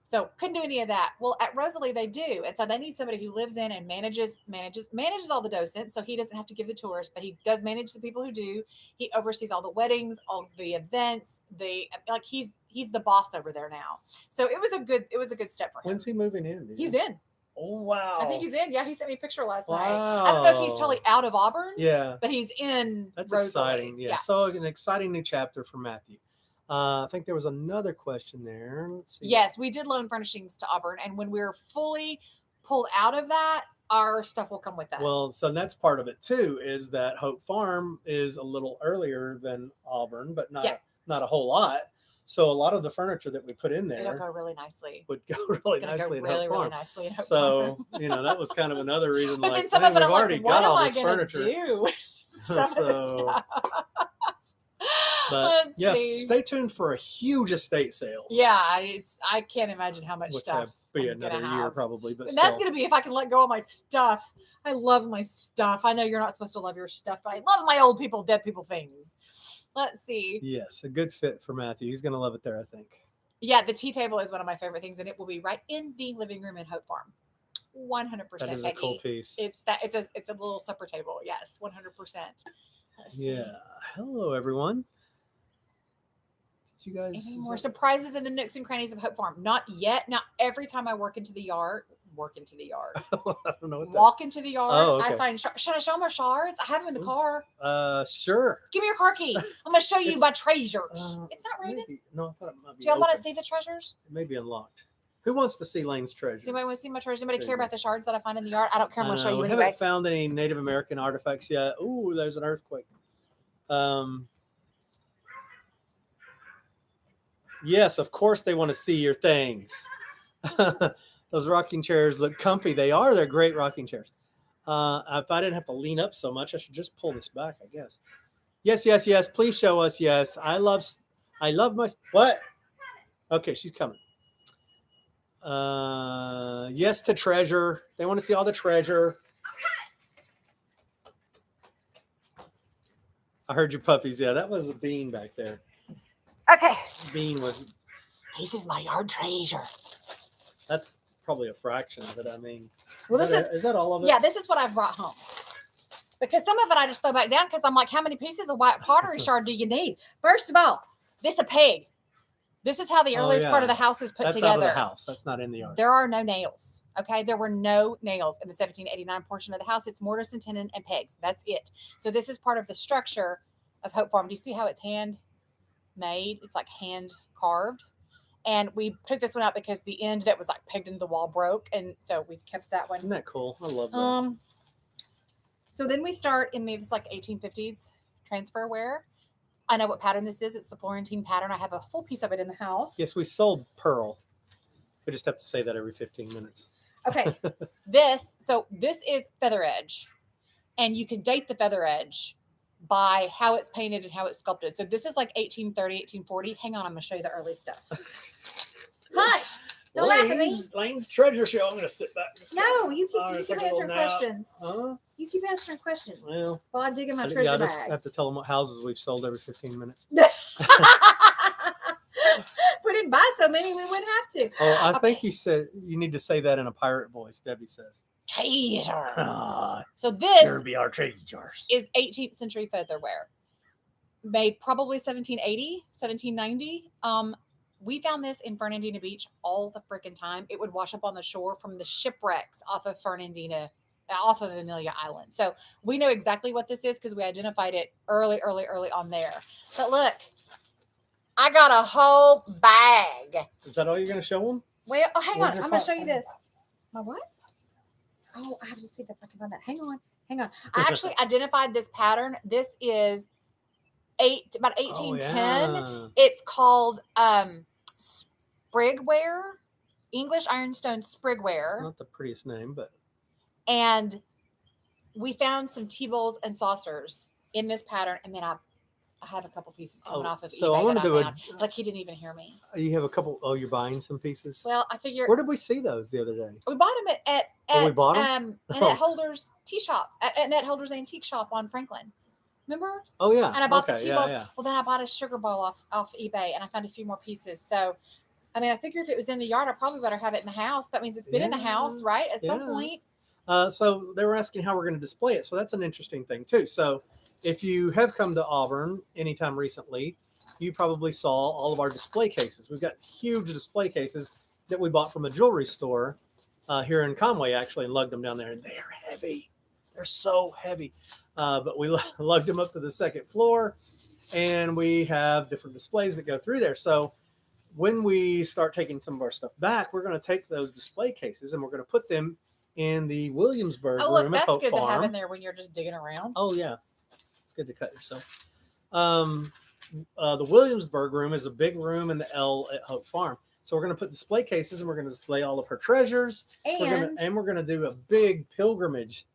So couldn't do any of that. Well, at Rosalie they do, and so they need somebody who lives in and manages all the docents, so he doesn't have to give the tours, but he does manage the people who do. He oversees all the weddings, all the events. He's the boss over there now. So it was a good step for him. When's he moving in? He's in. Oh wow! I think he's in. Yeah, he sent me a picture last night. I don't know if he's totally out of Auburn. Yeah, but he's in. That's Rosalie. exciting. Yeah. So an exciting new chapter for Matthew. I think there was another question there. Let's see. Yes, we did loan furnishings to Auburn, and when we're fully pulled out of that, our stuff will come with us. Well, so that's part of it too. Is that Hope Farm is a little earlier than Auburn, but not a whole lot. So a lot of the furniture that we put in there it'll go really nicely. Would go really nicely. Really nicely. So that was kind of another reason. But like, then some of it, I'm already like, what got am all I this going to furniture. do? Some of the stuff. But Let's yes, see. stay tuned for a huge estate sale. Yeah, I can't imagine how much Which stuff be I'm another gonna year have. probably, but And that's going to be if I can let go of my stuff. I love my stuff. I know you're not supposed to love your stuff, but I love my old people, dead people things. Let's see. Yes, a good fit for Matthew. He's going to love it there, I think. Yeah, the tea table is one of my favorite things, and it will be right in the living room in Hope Farm. 100%. That is a cool piece. It's a little supper table. Yes, 100%. Yeah. Hello, everyone. Did you guys? Any more surprises in the nooks and crannies of Hope Farm? Not yet. Now, every time I walk into the yard. I don't know what walk into the yard. Oh, okay. I find. Should I show them our shards? I have them in the car. Sure. Give me your car key. I'm going to show you my treasures. It's not raining. No, I thought it might be. Do y'all want open. to see the treasures? It may be unlocked. Who wants to see Laine's treasures? Does anybody want to see my treasures? Anybody care about the shards that I find in the yard? I don't care. I'm going to show you We anyway. haven't found any Native American artifacts yet. Ooh, there's an earthquake. Yes, of course they want to see your things. Those rocking chairs look comfy. They are. They're great rocking chairs. If I didn't have to lean up so much, I should just pull this back, I guess. Yes. Please show us. Yes. I love my, what? Okay, she's coming. Yes to treasure. They want to see all the treasure. I heard your puppies. Yeah, that was a Bean back there. Okay. Bean was. This is my yard treasure. That's probably a fraction of it. I mean, well, is that all of it? Yeah, this is what I've brought home. Because some of it I just throw back down because I'm like, how many pieces of white pottery shard do you need? First of all, this is a peg. This is how the earliest part of the house is put together. That's out of the house. That's not in the yard. There are no nails. Okay, there were no nails in the 1789 portion of the house. It's mortise and tenon and pegs. That's it. So this is part of the structure of Hope Farm. Do you see how it's hand made? It's like hand carved. And we took this one out because the end that was like pegged into the wall broke. And so we kept that one. Isn't that cool? I love that. So then we start in this like 1850s transfer ware. I know what pattern this is. It's the Florentine pattern. I have a full piece of it in the house. Yes, we sold pearl. We just have to say that every 15 minutes. Okay. This is feather edge. And you can date the feather edge by how it's painted and how it's sculpted. So this is like 1830, 1840. Hang on, I'm going to show you the early stuff. Hush! Don't laugh at me. Laine's treasure show. I'm going to sit back. No, you keep answering questions. Huh? You keep answering questions. Well, while I dig in my treasure I bag. just have to tell them what houses we've sold every 15 minutes. We didn't buy so many, we wouldn't have to. Oh, I think you said you need to say that in a pirate voice. Debbie says. Treasure. So this There be our treasures. is 18th century featherware, made probably 1780, 1790. We found this in Fernandina Beach all the freaking time. It would wash up on the shore from the shipwrecks off of Amelia Island. So we know exactly what this is because we identified it early on there. But look, I got a whole bag. Is that all you're going to show them? Well, hang on. I'm going to show you this. My what? Oh, I have to see if I can find that. Hang on. I actually identified this pattern. This is about 1810. Oh, yeah. It's called Sprigware, English ironstone Sprigware. It's not the prettiest name, but. And we found some tea bowls and saucers in this pattern. And then I I have a couple pieces coming off of so I eBay want that to I do found. Like he didn't even hear me. You have a couple. Oh, you're buying some pieces. Well, I figure Where did we see those the other day? we bought them at we bought them? Annette Holder's tea shop at Annette Holder's antique shop on Franklin. Remember? Oh yeah. And I bought the tea bowls. Yeah. Well, then I bought a sugar bowl off eBay, and I found a few more pieces. So, I mean, I figure if it was in the yard, I probably better have it in the house. That means it's been in the house, right? At some point. So they were asking how we're going to display it. So that's an interesting thing too. So if you have come to Auburn anytime recently, you probably saw all of our display cases. We've got huge display cases that we bought from a jewelry store here in Conway, actually, and lugged them down there. And they're heavy. They're so heavy. But we lugged them up to the second floor, and we have different displays that go through there. So when we start taking some of our stuff back, we're going to take those display cases and we're going to put them in the Williamsburg room. Look, that's good Farm. to have in there when you're just digging around. Oh yeah, it's good to cut yourself. The Williamsburg room is a big room in the L at Hope Farm. So we're going to put display cases and we're going to display all of her treasures. And we're going to do a big pilgrimage.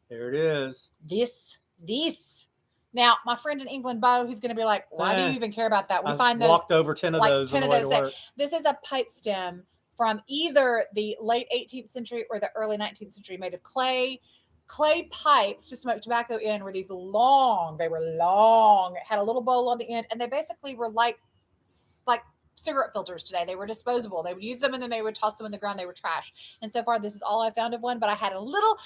There it is. This. Now, my friend in England, Bo, who's going to be like, why do you even care about that? We find those. Walked over 10 of those on the way to work. This is a pipe stem from either the late 18th century or the early 19th century, made of clay pipes to smoke tobacco in. Were these long? They were long. It had a little bowl on the end, and they basically were like cigarette filters today. They were disposable. They would use them and then they would toss them in the ground. They were trash. And so far, this is all I found of one, but I had a little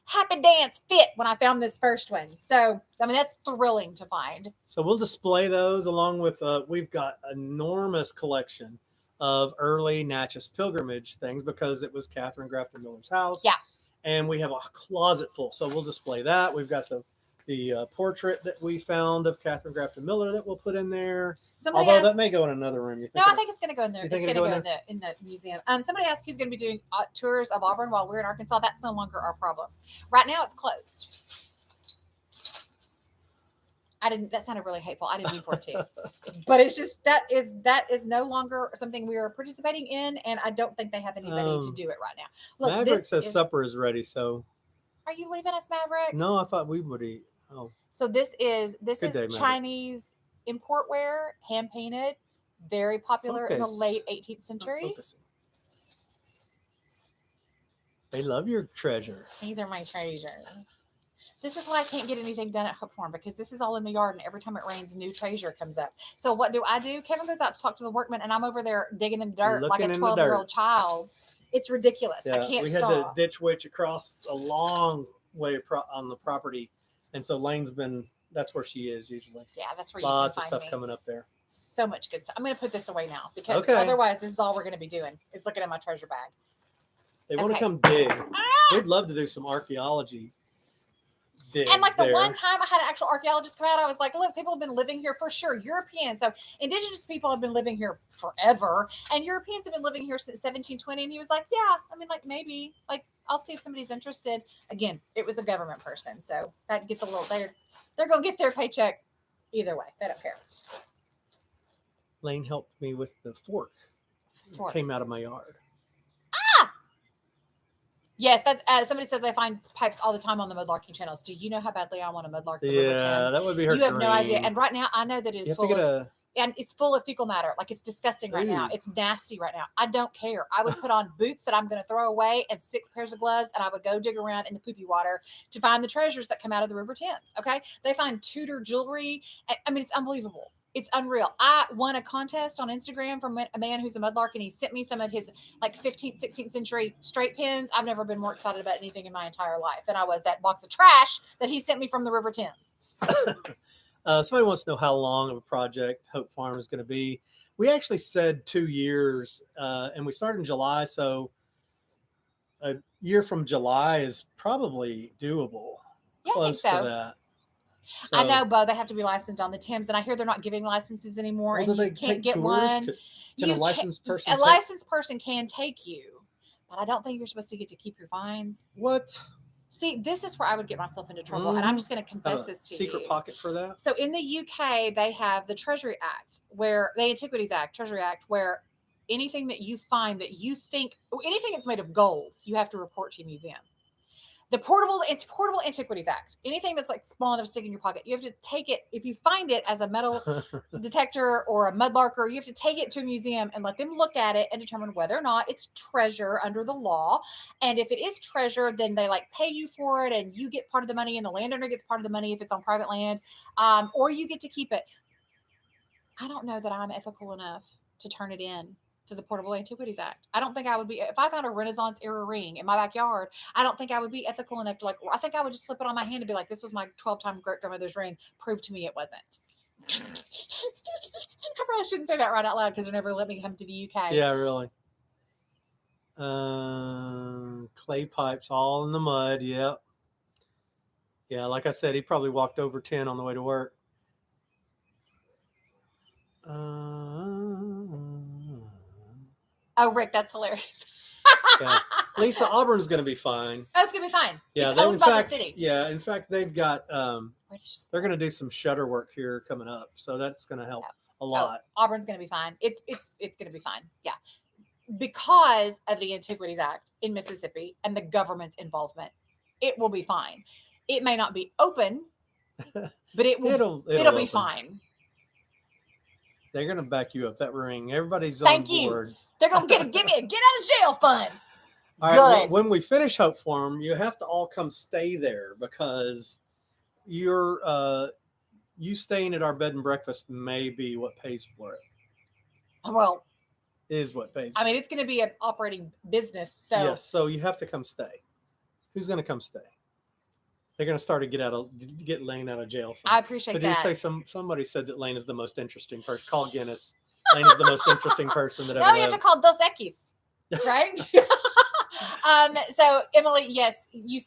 happy dance fit when I found this first one. So, I mean, that's thrilling to find. So we'll display those along with, we've got enormous collection of early Natchez pilgrimage things because it was Catherine Grafton Miller's house. Yeah. And we have a closet full. So we'll display that. We've got the portrait that we found of Catherine Grafton Miller that we'll put in there. Although that may go in another room. I think it's going to go in there. It's going to go in the museum. Somebody asked who's going to be doing tours of Auburn while we're in Arkansas. That's no longer our problem. Right now, it's closed. That sounded really hateful. I didn't mean for it to. But it's just that is no longer something we are participating in, and I don't think they have anybody to do it right now. Look, Maverick says supper is ready, so. Are you leaving us, Maverick? No, I thought we would eat. Oh. So this is day, Chinese import ware, hand painted, very popular in the late 18th century. They love your treasure. These are my treasures. This is why I can't get anything done at Hope Farm, because this is all in the yard, and every time it rains, new treasure comes up. So what do? Kevin goes out to talk to the workmen, and I'm over there digging in the dirt like a 12-year-old child. It's ridiculous. Yeah, I can't stop. We had to ditch witch across a long way on the property, and so Laine's that's where she is usually. Yeah, that's where lots of stuff coming up there. So much good stuff. I'm going to put this away now because otherwise this is all we're going to be doing is looking at my treasure bag. They want to come dig. We'd love to do some archaeology. And like the one time I had an actual archaeologist come out, I was like, look, people have been living here for sure. Europeans. So indigenous people have been living here forever. And Europeans have been living here since 1720. And he was like, yeah, I mean, like maybe, like I'll see if somebody's interested. Again, it was a government person. So that gets a little, they're going to get their paycheck either way. They don't care. Laine helped me with the fork. It came out of my yard. Yes, that's somebody says they find pipes all the time on the mudlarking channels. Do you know how badly I want to mudlark the River Thames? That would be her You have no idea. And right now, I know that it's full of fecal matter. Like it's disgusting right now. It's nasty right now. I don't care. I would put on boots that I'm going to throw away and 6 pairs of gloves, and I would go dig around in the poopy water to find the treasures that come out of the River Thames. Okay, they find Tudor jewelry. I mean, it's unbelievable. It's unreal. I won a contest on Instagram from a man who's a mudlark, and he sent me some of his like 15th, 16th century straight pins. I've never been more excited about anything in my entire life than I was that box of trash that he sent me from the River Thames. Somebody wants to know how long of a project Hope Farm is going to be. We actually said 2 years, and we started in July, so a year from July is probably doable. Yeah, Close I think so. To that. So, I know, Bo, they have to be licensed on the Thames, and I hear they're not giving licenses anymore, and you can't get one. Can a licensed person? Licensed person can take you, but I don't think you're supposed to get to keep your fines. What? See, this is where I would get myself into trouble, and I'm just going to confess this to you. Secret pocket for that? So in the UK, they have the Treasury Act, the Antiquities Act, Treasury Act, where anything that you find that you think, anything that's made of gold, you have to report to a museum. The Portable Antiquities Act. Anything that's like small enough to stick in your pocket, you have to take it. If you find it as a metal detector or a mudlarker, you have to take it to a museum and let them look at it and determine whether or not it's treasure under the law. And if it is treasure, then they like pay you for it, and you get part of the money, and the landowner gets part of the money if it's on private land, or you get to keep it. I don't know that I'm ethical enough to turn it in to the Portable Antiquities Act. I don't think I would be, if I found a Renaissance era ring in my backyard, I don't think I would be ethical enough to like, I think I would just slip it on my hand and be like, this was my 12-time great grandmother's ring. Prove to me it wasn't. I probably shouldn't say that right out loud because they're never let me come to the UK. Yeah, really. Clay pipes all in the mud. Yep. Yeah, like I said, he probably walked over 10 on the way to work. Oh, Rick, that's hilarious. Yeah. Lisa, Auburn's going to be fine. That's going to be fine. Yeah, it's owned by the city. Yeah, in fact, they've got, they're going to do some shutter work here coming up. So that's going to help a lot. Auburn's going to be fine. It's going to be fine. Yeah. Because of the Antiquities Act in Mississippi and the government's involvement, it will be fine. It may not be open, but it will. It'll be fine. They're going to back you up, that ring. Everybody's on board. They're going to give me a get out of jail fund. All right. Well, when we finish Hope Farm, you have to all come stay there because you staying at our bed and breakfast may be what pays for it. Well, is what pays. I mean, it's going to be an operating business. So yes, so you have to come stay. Who's going to come stay? They're going to start to get Laine out of jail. I appreciate that. Did you say somebody said that Laine is the most interesting person? Call Guinness. Laine is the most interesting person that ever lived. No, you have to call Dos Equis, right? So Emily, yes, you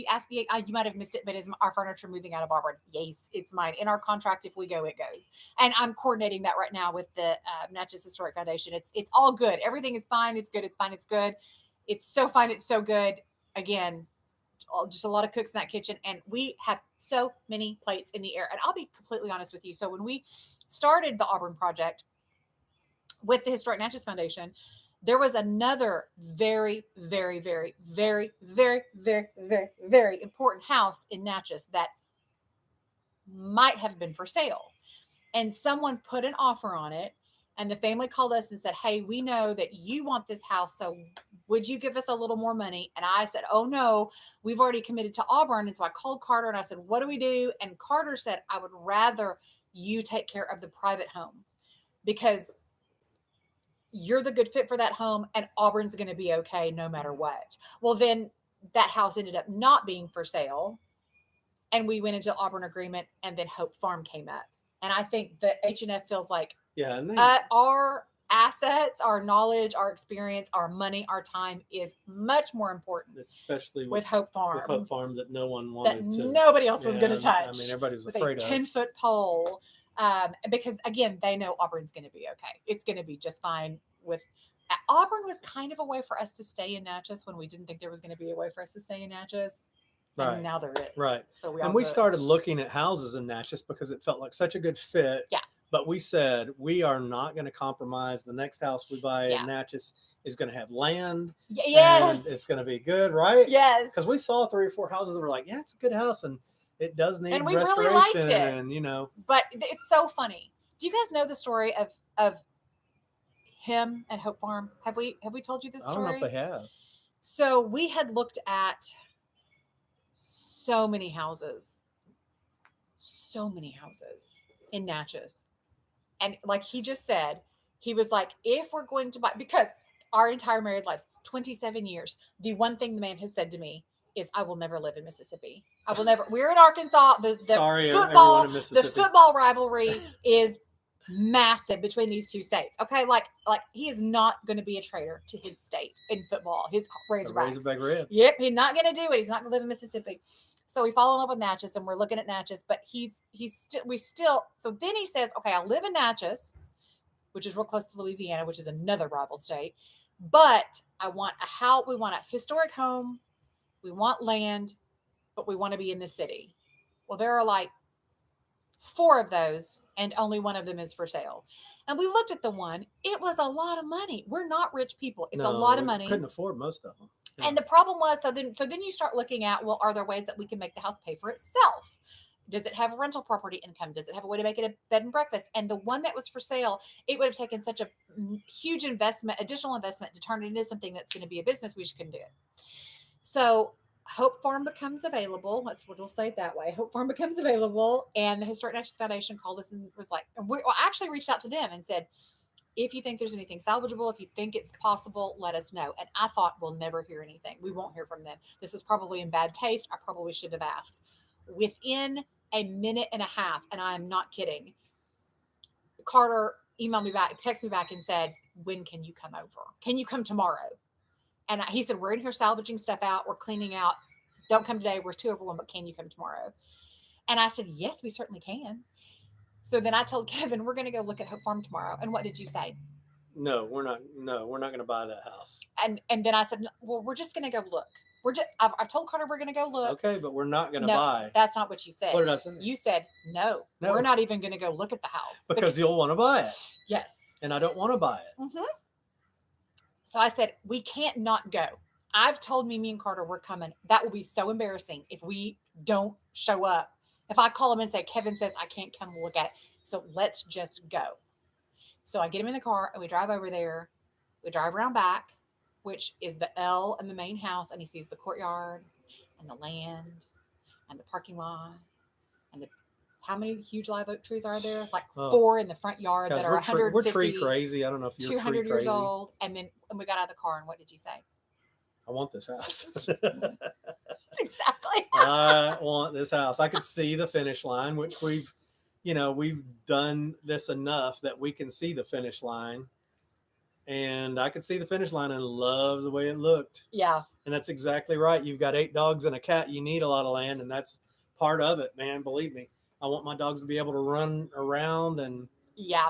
asked me, you might have missed it, but is our furniture moving out of Auburn? Yes, it's mine. In our contract, if we go, it goes. And I'm coordinating that right now with the Natchez Historic Foundation. It's all good. Everything is fine. It's good. It's fine. It's good. It's so fine. It's so good. Again, just a lot of cooks in that kitchen, and we have so many plates in the air. And I'll be completely honest with you. So when we started the Auburn project with the Historic Natchez Foundation, there was another very, very, very, very, very, very, very, very important house in Natchez that might have been for sale. And someone put an offer on it, and the family called us and said, hey, we know that you want this house, so would you give us a little more money? And I said, oh, no, we've already committed to Auburn. And so I called Carter and I said, what do we do? And Carter said, I would rather you take care of the private home because you're the good fit for that home, and Auburn's going to be okay no matter what. Well, then that house ended up not being for sale, and we went into Auburn agreement, and then Hope Farm came up. And I think that H&F feels like our assets, our knowledge, our experience, our money, our time is much more important. Especially with Hope Farm. With Hope Farm that no one wanted to. Nobody else was going to touch. I mean, everybody's with afraid a 10-foot pole. Because again, they know Auburn's going to be okay. It's going to be just fine. Auburn was kind of a way for us to stay in Natchez when we didn't think there was going to be a way for us to stay in Natchez. Right. And now there is. Right. So we started looking at houses in Natchez because it felt like such a good fit. Yeah. But we said, we are not going to compromise. The next house we buy in Natchez is going to have land. Yes. And it's going to be good, right? Yes. Because we saw 3 or 4 houses and we're like, yeah, it's a good house. And it does need and we restoration. Really liked it. And, But it's so funny. Do you guys know the story of him and Hope Farm? Have we told you this story? I don't know if they have. So we had looked at so many houses in Natchez. And like he just said, he was like, if we're going to buy, because our entire married lives, 27 years, the one thing the man has said to me is, I will never live in Mississippi. I will never. We're in Arkansas. The football rivalry is massive between these two states. Okay, like he is not going to be a traitor to his state in football. His Razorback Red. Yep, he's not going to do it. He's not going to live in Mississippi. So we fall in love with Natchez, and we're looking at Natchez. But So then he says, okay, I live in Natchez, which is real close to Louisiana, which is another rival state. But I want we want a historic home. We want land, but we want to be in the city. Well, there are like 4 of those, and only one of them is for sale. And we looked at the one. It was a lot of money. We're not rich people. It's a lot of money. Couldn't afford most of them. And the problem was, so then you start looking at, well, are there ways that we can make the house pay for itself? Does it have rental property income? Does it have a way to make it a bed and breakfast? And the one that was for sale, it would have taken such a huge investment, additional investment, to turn it into something that's going to be a business. We just couldn't do it. So Hope Farm becomes available. That's what we'll say it that way. Hope Farm becomes available, and the Historic Natchez Foundation called us and was like, and we actually reached out to them and said, if you think there's anything salvageable, if you think it's possible, let us know. And I thought, we'll never hear anything. We won't hear from them. This is probably in bad taste. I probably should have asked. Within a minute and a half, and I'm not kidding, Carter emailed me back, texted me back and said, when can you come over? Can you come tomorrow? And he said, we're in here salvaging stuff out. We're cleaning out. Don't come today. We're 2 over 1, but can you come tomorrow? And I said, yes, we certainly can. So then I told Kevin, we're going to go look at Hope Farm tomorrow. And what did you say? No, we're not going to buy that house. And then I said, well, we're just going to go look. I've told Carter we're going to go look. Okay, but we're not going to buy. That's not what you said. What did I say? You said, no, we're not even going to go look at the house. Because you'll want to buy it. Yes. And I don't want to buy it. Mm-hmm. So I said, we can't not go. I've told me and Carter we're coming. That will be so embarrassing if we don't show up. If I call him and say, Kevin says I can't come look at it. So let's just go. So I get him in the car and we drive over there. We drive around back, which is the L and the main house. And he sees the courtyard and the land and the parking lot and how many huge live oak trees are there? Like 4 in the front yard that are 150. We're tree crazy. I don't know if you're 200 tree years crazy. old. And we got out of the car and what did you say? I want this house. Exactly. I want this house. I could see the finish line, which we've done this enough that we can see the finish line. And I could see the finish line and love the way it looked. Yeah. And that's exactly right. You've got 8 dogs and a cat. You need a lot of land, and that's part of it, man. Believe me. I want my dogs to be able to run around and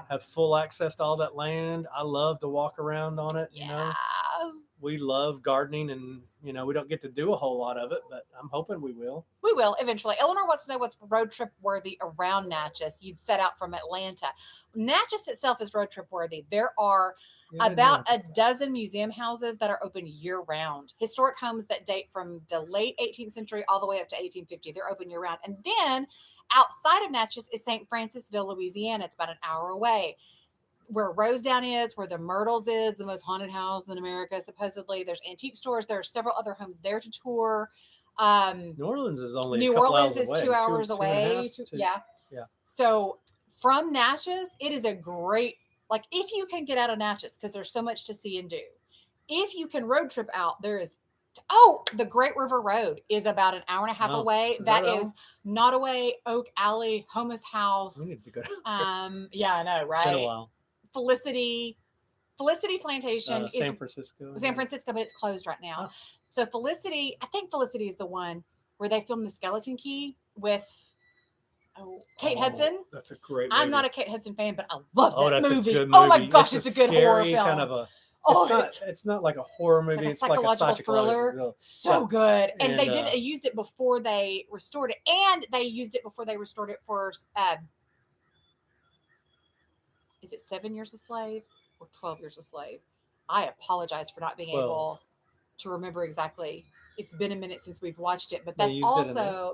have full access to all that land. I love to walk around on it. You know, we love gardening, and we don't get to do a whole lot of it, but I'm hoping we will. We will eventually. Eleanor wants to know what's road trip worthy around Natchez. You'd set out from Atlanta. Natchez itself is road trip worthy. There are about a dozen museum houses that are open year round. Historic homes that date from the late 18th century all the way up to 1850. They're open year round. And then outside of Natchez is St. Francisville, Louisiana. It's about an hour away. Where Rosedown is, where the Myrtles is, the most haunted house in America, supposedly. There's antique stores. There are several other homes there to tour. New Orleans is only New Orleans is 2 hours away. Yeah. So from Natchez, it is a great, like, if you can get out of Natchez, because there's so much to see and do. If you can road trip out, there is, the Great River Road is about an hour and a half away. That is Nottoway, Oak Alley, Homus House. We need to go. Yeah, I know, right? It's been a while. Felicity Plantation is San Francisco, but it's closed right now. So I think Felicity is the one where they filmed The Skeleton Key with Kate Hudson. That's a great movie. I'm not a Kate Hudson fan, but I love that that's movie. A good movie. Oh my gosh, it's a good horror film. Kind of a, it's not like a horror movie. It's like a psychological thriller. So good. And they used it before they restored it. And they used it before they restored it for is it 7 Years a Slave or 12 Years a Slave? I apologize for not being able to remember exactly. It's been a minute since we've watched it, but that's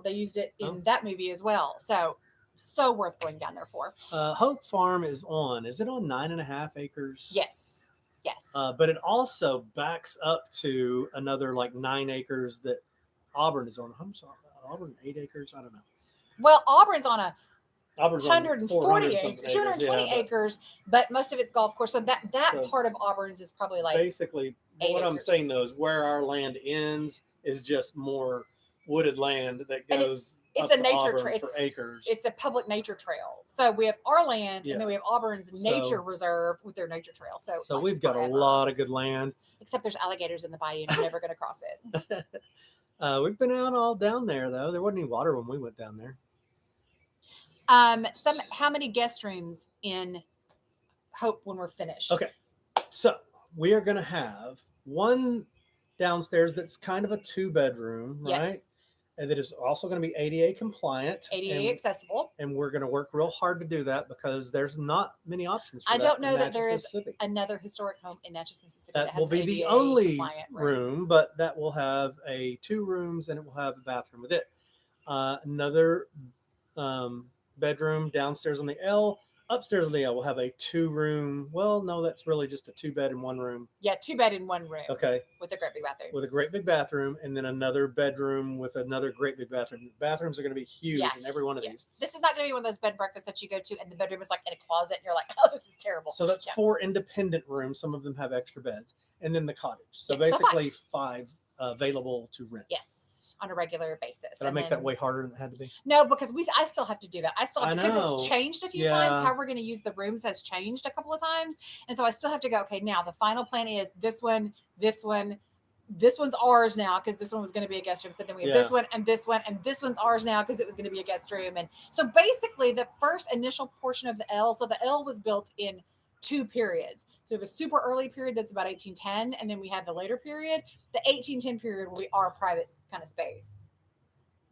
they used it in that movie as well. So worth going down there for. Hope Farm is on. Is it on 9.5 acres? Yes. But it also backs up to another like 9 acres that Auburn is on. I'm sorry, Auburn 8 acres. I don't know. Well, Auburn's on 140 acres, 220 acres, but most of it's golf course. So that part of Auburn's is probably like basically what I'm saying though is where our land ends is just more wooded land that goes. It's a nature trail for acres. It's a public nature trail. So we have our land, and then we have Auburn's nature reserve with their nature trail. So we've got a lot of good land. Except there's alligators in the bayou, and I'm never going to cross it. We've been out all down there though. There wasn't any water when we went down there. How many guest rooms in Hope when we're finished? Okay, so we are going to have one downstairs that's kind of a 2-bedroom, right? Yes. and it is also going to be ADA compliant. ADA accessible. And we're going to work real hard to do that because there's not many options for I that don't know in that Natchez, there is Mississippi. another historic home in Natchez, Mississippi That that has will an be the ADA only compliant room, but that will have 2 rooms and it will have a bathroom with it. Another bedroom downstairs on the L. Upstairs on the L will have a 2-room. Well, no, that's really just a 2-bed and 1 room. Yeah, 2 bed in 1 room. Okay. With a great big bathroom. With a great big bathroom, and then another bedroom with another great big bathroom. Bathrooms are going to be huge in every one of these. This is not going to be one of those bed and breakfasts that you go to and the bedroom is like in a closet and you're like, oh, this is terrible. So that's 4 independent rooms. Some of them have extra beds. And then the cottage. So Yes, so basically 5 available to rent. Yes, on a regular basis. Did I make that way harder than it had to be? No, because I still have to do that. Because it's changed a few times. Yeah. How we're going to use the rooms has changed a couple of times. And so I still have to go, okay, now the final plan is this one, this one's ours now because this one was going to be a guest room. So then we have this one, and this one's ours now because it was going to be a guest room. And so basically the first initial portion of the L, so the L was built in 2 periods. So we have a super early period that's about 1810, and then we have the later period. The 1810 period will be our private kind of space.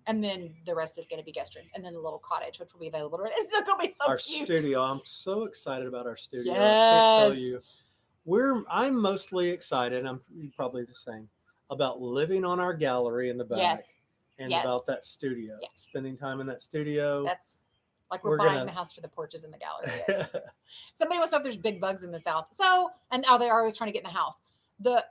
And then the rest is going to be guest rooms, and then the little cottage, which will be available to rent. It's going to be so cute. Our studio. I'm so excited about our studio. Yes. I can't tell you. I'm mostly excited. I'm probably the same about living on our gallery in the back. Yes. And about that studio. Yes. Spending time in that studio. That's like we're buying the house for the porches in the gallery. Somebody wants to know if there's big bugs in the south. So, and they are always trying to get in the house. There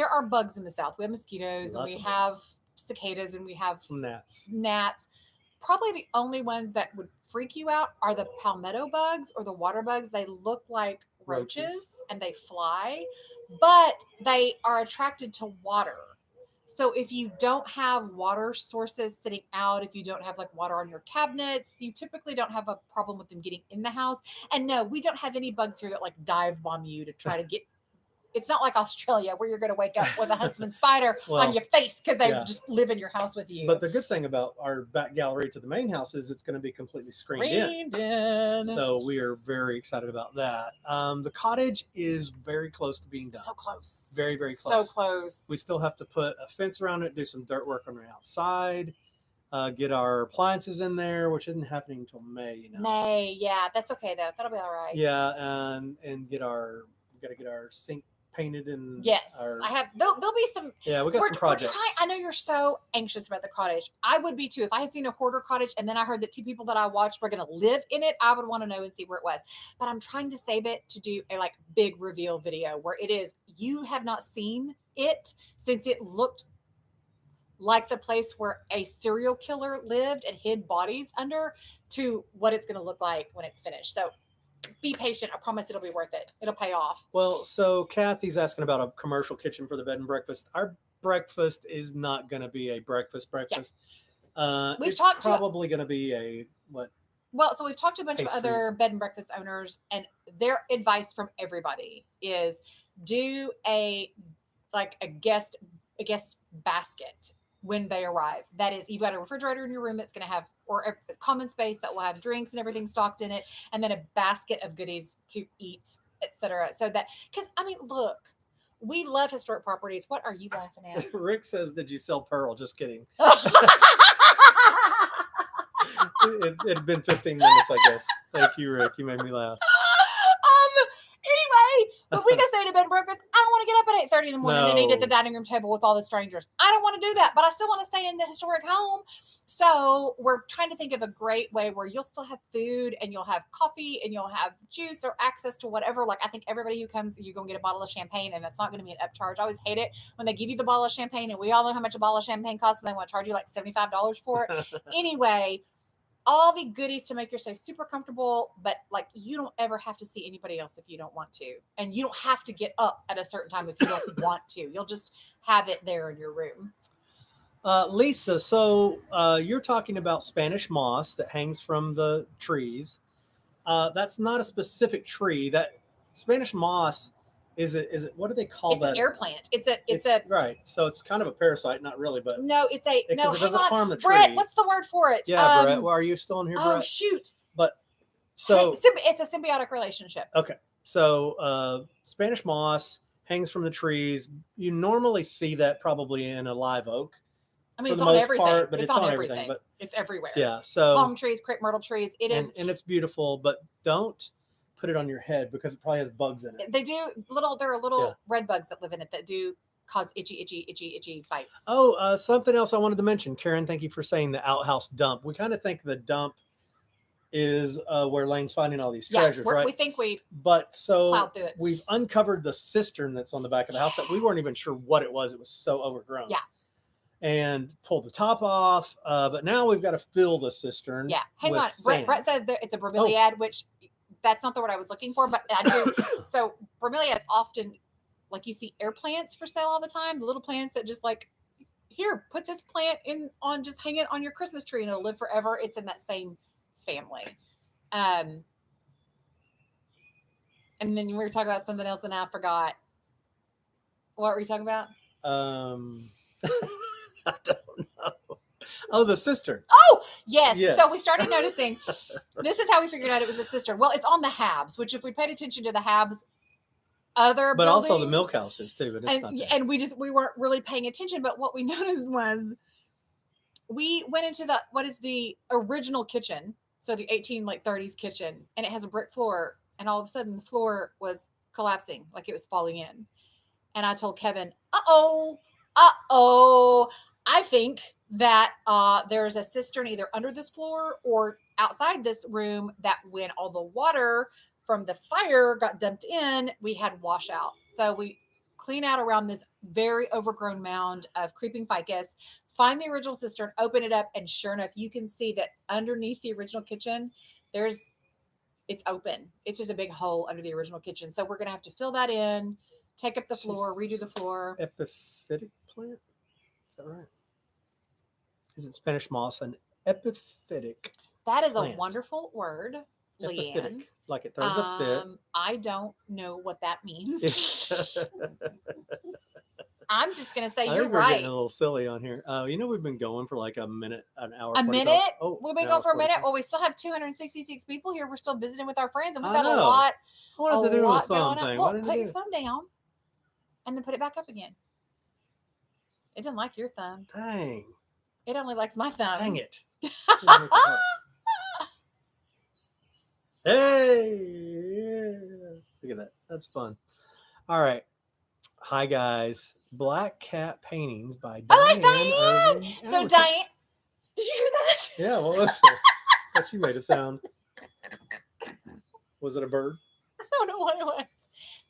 are bugs in the south. We have mosquitoes, and we have cicadas, and we have some gnats. Probably the only ones that would freak you out are the palmetto bugs or the water bugs. They look like roaches and they fly, but they are attracted to water. So if you don't have water sources sitting out, if you don't have like water on your cabinets, you typically don't have a problem with them getting in the house. And no, we don't have any bugs here that like dive bomb you to try to get. It's not like Australia where you're going to wake up with a huntsman spider on your face because they just live in your house with you. But the good thing about our back gallery to the main house is it's going to be completely screened in. So we are very excited about that. The cottage is very close to being done. So close. Very, very close. So close. We still have to put a fence around it, do some dirt work on the outside, get our appliances in there, which isn't happening until May. May, yeah. That's okay, though. That'll be all right. Yeah, and we got to get our sink painted and I have there'll be some we got some projects. I know you're so anxious about the cottage. I would be too. If I had seen a hoarder cottage and then I heard that 2 people that I watched were going to live in it, I would want to know and see where it was. But I'm trying to save it to do a like big reveal video where it is you have not seen it since it looked like the place where a serial killer lived and hid bodies under to what it's going to look like when it's finished. So be patient. I promise it'll be worth it. It'll pay off. Well, so Kathy's asking about a commercial kitchen for the bed and breakfast. Our breakfast is not going to be a breakfast. Yeah. It's probably going to be a what? Well, so we've talked to a bunch of other bed and breakfast owners, and their advice from everybody is do a guest basket when they arrive. That is, you've got a refrigerator in your room that's going to have, or a common space that will have drinks and everything stocked in it, and then a basket of goodies to eat, etc. So that, because look, we love historic properties. What are you laughing at? Rick says, "Did you sell Pearl?" Just kidding. It'd been 15 minutes, I guess. Thank you, Rick. You made me laugh. Anyway, if we go stay to bed and breakfast, I don't want to get up at 8:30 in the morning and eat at the dining room table with all the strangers. I don't want to do that, but I still want to stay in the historic home. So we're trying to think of a great way where you'll still have food and you'll have coffee and you'll have juice or access to whatever. Like, I think everybody who comes, you're going to get a bottle of champagne, and that's not going to be an upcharge. I always hate it when they give you the bottle of champagne, and we all know how much a bottle of champagne costs, and they want to charge you like $75 for it. Anyway, all the goodies to make your stay super comfortable, but like you don't ever have to see anybody else if you don't want to. And you don't have to get up at a certain time if you don't want to. You'll just have it there in your room. Lisa, so you're talking about Spanish moss that hangs from the trees. That's not a specific tree. That Spanish moss is it what do they call that? It's an air plant. It's a right. So it's kind of a parasite, not really, but no, it doesn't harm the tree. Brett, what's the word for it? Yeah, Brett. Well, are you still in here, Brett? Oh shoot. But so it's a symbiotic relationship. Okay. So Spanish moss hangs from the trees. You normally see that probably in a live oak. I mean, for it's the on most everything. part, but it's it's on on everything. everything. But it's everywhere. yeah, so Palm trees, crepe myrtle trees. It is, and it's beautiful, but don't put it on your head because it probably has bugs in it. They do little. There are little Yeah. red bugs that live in it that do cause itchy bites. Oh, something else I wanted to mention, Karen. Thank you for saying the outhouse dump. We kind of think the dump is where Laine's finding all these treasures, right? We think we But so plowed through it. we've uncovered the cistern that's on the back of the house that we weren't even sure what it was. It was so overgrown. Yeah. And pulled the top off. But now we've got to fill the cistern. Yeah. Hang with on. sand. Brett says that it's a bromeliad, which that's not the word I was looking for, but I do. So bromeliads often, like you see air plants for sale all the time. The little plants that just like, here, put this plant in on, just hang it on your Christmas tree and it'll live forever. It's in that same family. And then we were talking about something else and I forgot. What were we talking about? I don't know. Oh, the cistern. Oh, yes. So we started noticing, this is how we figured out it was a cistern. Well, it's on the Habs, which if we paid attention to the Habs, but also the milk houses too, but it's not there. And we weren't really paying attention. But what we noticed was we went into what is the original kitchen. So the 30s kitchen, and it has a brick floor. And all of a sudden the floor was collapsing, like it was falling in. And I told Kevin, I think that there's a cistern either under this floor or outside this room that when all the water from the fire got dumped in, we had washout. So we clean out around this very overgrown mound of creeping ficus, find the original cistern, open it up, and sure enough, you can see that underneath the original kitchen, it's open. It's just a big hole under the original kitchen. So we're going to have to fill that in, take up the floor, redo the floor. Epiphytic plant? Is that right? Isn't Spanish moss an epiphytic? That is plant? A wonderful word, Leanne. Epiphytic, like it throws a fit. I don't know what that means. I'm just going to say you're we're right. Getting a little silly on here. We've been going for like a minute, an hour. A minute? We've been going for a 45. minute. Well, we still have 266 people here. We're still visiting with our friends, and we've got I a know. lot. I wanted to do a thumb going thing. Well, Why didn't put you your do thumb down, and then put it back up again. It didn't like your thumb. Dang. It only likes my thumb. Dang it. Hey. Look at that. That's fun. All right. Hi, guys. Black Cat Paintings by Diane. Oh, there's Diane. Irving. So, Diane, did you hear that? Yeah, well, that's cool. But you made a sound. Was it a bird? I don't know what it was.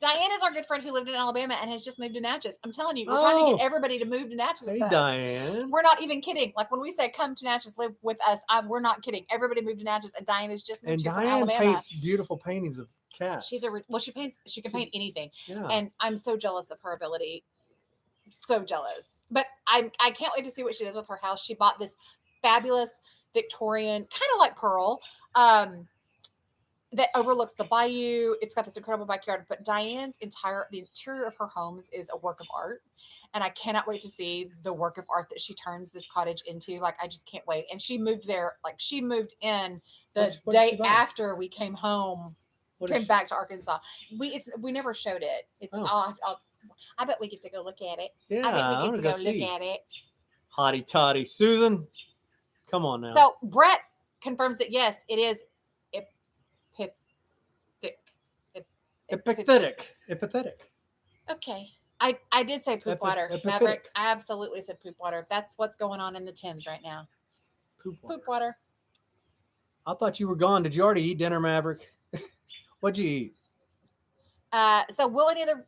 Diane is our good friend who lived in Alabama and has just moved to Natchez. I'm telling you, we're trying to get everybody to move to Natchez. Hey, with us. Diane. We're not even kidding. Like when we say come to Natchez, live with us, we're not kidding. Everybody moved to Natchez, and Diane is just moved and from Diane Alabama. paints beautiful paintings of cats. She can paint anything. Yeah. And I'm so jealous of her ability. So jealous. But I can't wait to see what she does with her house. She bought this fabulous Victorian, kind of like Pearl, that overlooks the bayou. It's got this incredible backyard, but the interior of her homes is a work of art. And I cannot wait to see the work of art that she turns this cottage into. Like, I just can't wait. And she moved there, she moved in the day after we came home, back to Arkansas. We never showed it. I bet we get to go look at it. Yeah, I bet we get to go look at it. Hottie toddy. Susan, come on now. So Brett confirms that yes, it is Epithetic. Okay. I did say poop water. Maverick, I absolutely said poop water. That's what's going on in the Thames right now. Poop water. I thought you were gone. Did you already eat dinner, Maverick? What'd you eat? So will any of the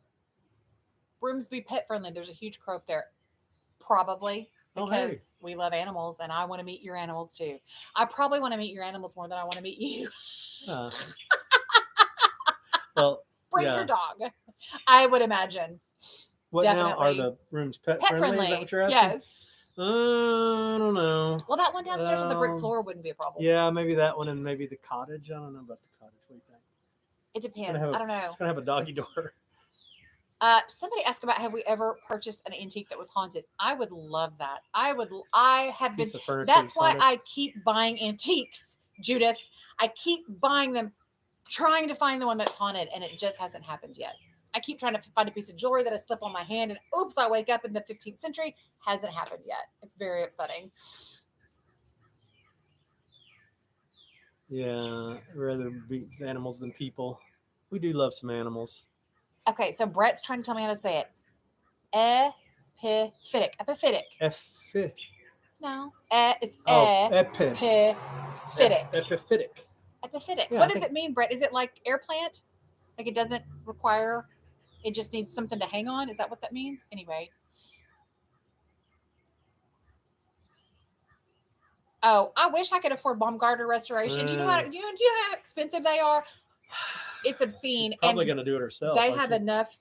rooms be pet friendly? There's a huge crow up there. Probably. Because we love animals and I want to meet your animals too. I probably want to meet your animals more than I want to meet you. Well, bring your dog. I would imagine. What definitely. Now are the rooms pet friendly? Is that what you're asking? Yes. I don't know. Well, that one downstairs on the brick floor wouldn't be a problem. Yeah, maybe that one and maybe the cottage. I don't know about the cottage. What do you think? It depends. I don't know. It's gonna have a doggy door. Somebody asked about have we ever purchased an antique that was haunted? I would love that. I have been. That's why I keep buying antiques, Judith. I keep buying them, trying to find the one that's haunted, and it just hasn't happened yet. I keep trying to find a piece of jewelry that I slip on my hand, and oops, I wake up in the 15th century. Hasn't happened yet. It's very upsetting. Yeah, I'd rather be animals than people. We do love some animals. Okay, so Brett's trying to tell me how to say it. Epiphytic. Epiphytic. No. It's epiphytic. Epiphytic. Epiphytic. Yeah, What does it mean, Brett? Is it like air plant? Like it doesn't require, it just needs something to hang on? Is that what that means? Anyway. Oh, I wish I could afford Baumgartner restoration. Do you know how expensive they are? It's obscene. She's probably going to do it herself. They have enough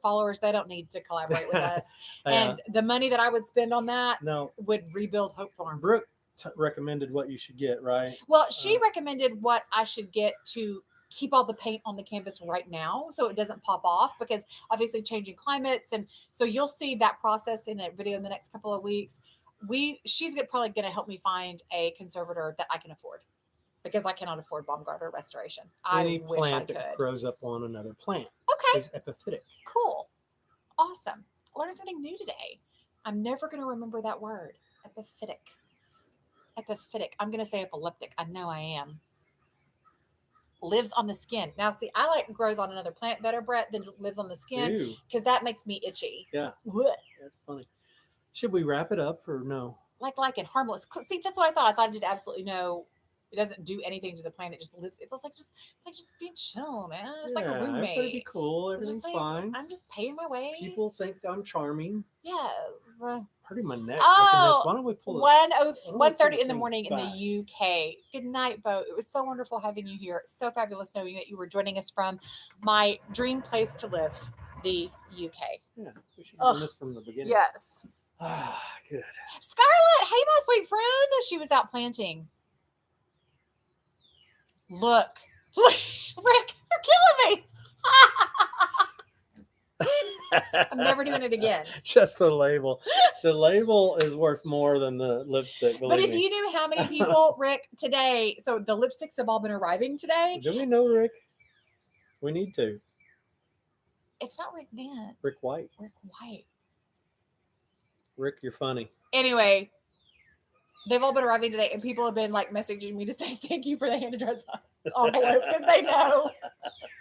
followers. They don't need to collaborate with us. And the money that I would spend on that would rebuild Hope Farm. Brooke recommended what you should get, right? Well, she recommended what I should get to keep all the paint on the canvas right now so it doesn't pop off, because obviously changing climates. And so you'll see that process in a video in the next couple of weeks. She's probably going to help me find a conservator that I can afford, because I cannot afford Baumgartner restoration. Any I wish plant I could. that grows up on another plant is epiphytic. Cool. Awesome. I learned something new today. I'm never going to remember that word. Epiphytic. Epiphytic. I'm going to say epileptic. I know I am. Lives on the skin. Now, see, I like grows on another plant better, Brett, than lives on the skin, because that makes me itchy. Yeah. Blech. That's funny. Should we wrap it up or no? Like and harmless. See, that's what I thought. I thought it did absolutely no. It doesn't do anything to the plant. It just lives. It's like just being chill, man. It's like a roommate. Everybody be cool. Everything's fine. I'm just paying my way. People think I'm charming. Yes. Hurting my neck. Oh, why don't we pull 1:30 in the morning in the UK. Good night, Bo. It was so wonderful having you here. So fabulous knowing that you were joining us from my dream place to live, the UK. Yeah, we should have done this from the beginning. Yes. Ah, good. Scarlett, hey, my sweet friend. She was out planting. Look, Rick, you're killing me. I'm never doing it again. Just the label. The label is worth more than the lipstick. But if you knew how many people, Rick, today, so the lipsticks have all been arriving today. Do we know Rick? We need to. It's not Rick Dent. Rick White. Rick White. Rick, you're funny. Anyway, they've all been arriving today, and people have been like messaging me to say thank you for the hand address envelope, because they know.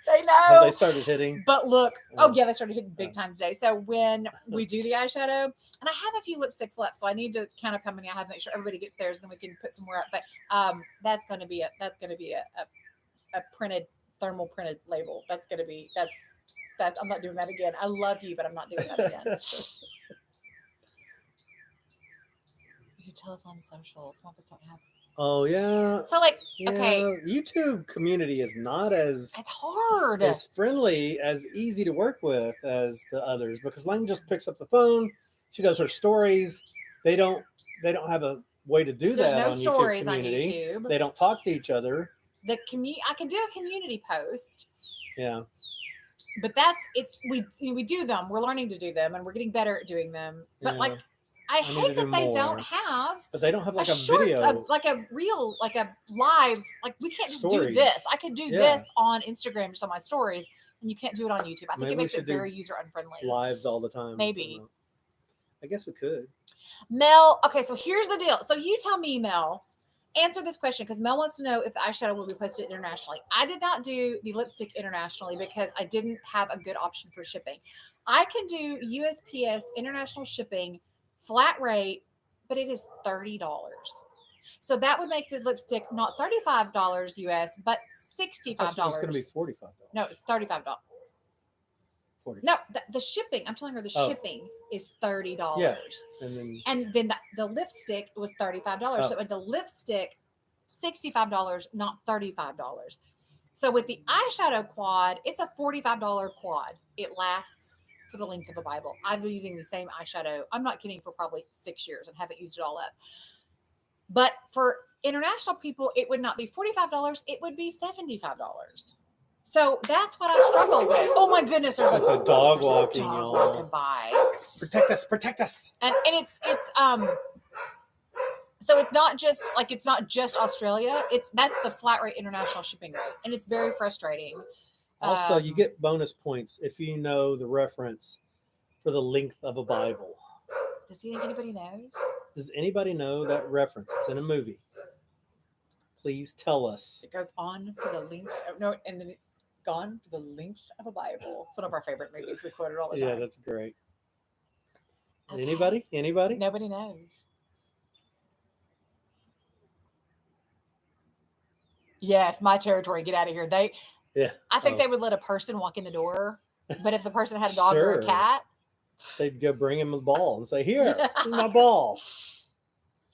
They know. Have they started hitting? But look, they started hitting big time today. So when we do the eyeshadow, and I have a few lipsticks left, so I need to count up how many I have, make sure everybody gets theirs, and then we can put some more up. But that's going to be a printed, thermal printed label. That's I'm not doing that again. I love you, but I'm not doing that again. You tell us on socials. Some of us don't have. Oh yeah. So okay. YouTube community is not as. It's hard. As friendly, as easy to work with as the others, because Laine just picks up the phone. She does her stories. They don't have a way to do that. There's no stories on YouTube. They don't talk to each other. I can do a community post. Yeah. But we do them. We're learning to do them, and we're getting better at doing them. But I hate that they don't have. But they don't have like a video, like a real, like a live. Like we can't just do this. I could do this on Instagram, just on my stories, and you can't do it on YouTube. I think it makes it very user unfriendly. Lives all the time. Maybe. I guess we could. Mel. Okay, so here's the deal. So you tell me, Mel. Answer this question, because Mel wants to know if the eyeshadow will be posted internationally. I did not do the lipstick internationally because I didn't have a good option for shipping. I can do USPS international shipping, flat rate, but it is $30. So that would make the lipstick not $35 US, but $65. It's going to be $45. No, it's $35. No, the shipping. I'm telling her the shipping is $30. Yeah, and then the lipstick was $35. So the lipstick, $65, not $35. So with the eyeshadow quad, it's a $45 quad. It lasts for the length of a Bible. I've been using the same eyeshadow. I'm not kidding, for probably 6 years and haven't used it all up. But for international people, it would not be $45. It would be $75. So that's what I struggle with. Oh my goodness, there's a dog walking by. Protect us. And it's so it's not just Australia. That's the flat rate international shipping rate, and it's very frustrating. Also, you Um, get bonus points if you know the reference for the length of a Bible. Does he think anybody knows? Does anybody know that reference? It's in a movie. Please tell us. It goes on for the length. No, and then gone for the length of a Bible. It's one of our favorite movies. We quote it all the time. Yeah, that's great. Okay. Anybody? Anybody? Nobody knows. Yes, my territory. Get out of here. Yeah. I think Oh. they would let a person walk in the door, but if the person had a dog or a Sure. cat, They'd go bring him a ball and say, "Here, here's my ball."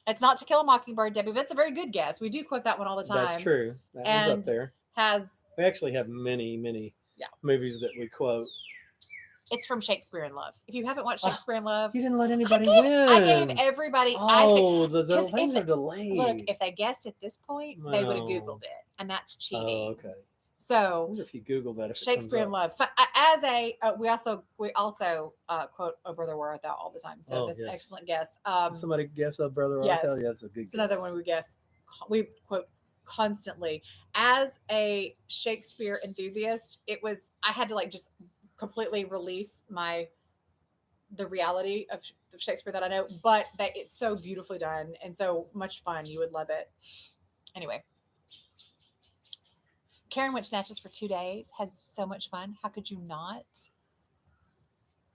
it's not To Kill a Mockingbird, Debbie. But it's a very good guess. We do quote that one all the time. That's true. That one's And up there. We actually have many movies that we quote. It's from Shakespeare in Love. If you haven't watched Shakespeare in Love, You didn't let anybody win. I gave everybody. Oh, the 'cause things if are delayed. Look, if they guessed at this point, they would have No. Googled it, and that's cheating. Oh, okay. I So wonder if you Google that. If Shakespeare it in comes Love. As a we also quote "Oh Brother, Where Art Thou" all the time. So Oh, that's an yes. excellent guess. up. Somebody guess up, brother. yes. Yeah, that's a good. It's another guess. one we guess. We quote constantly. As a Shakespeare enthusiast, I had to like just completely release the reality of Shakespeare that I know, but that it's so beautifully done and so much fun. You would love it. Anyway. Karen went to Natchez for 2 days, had so much fun. How could you not?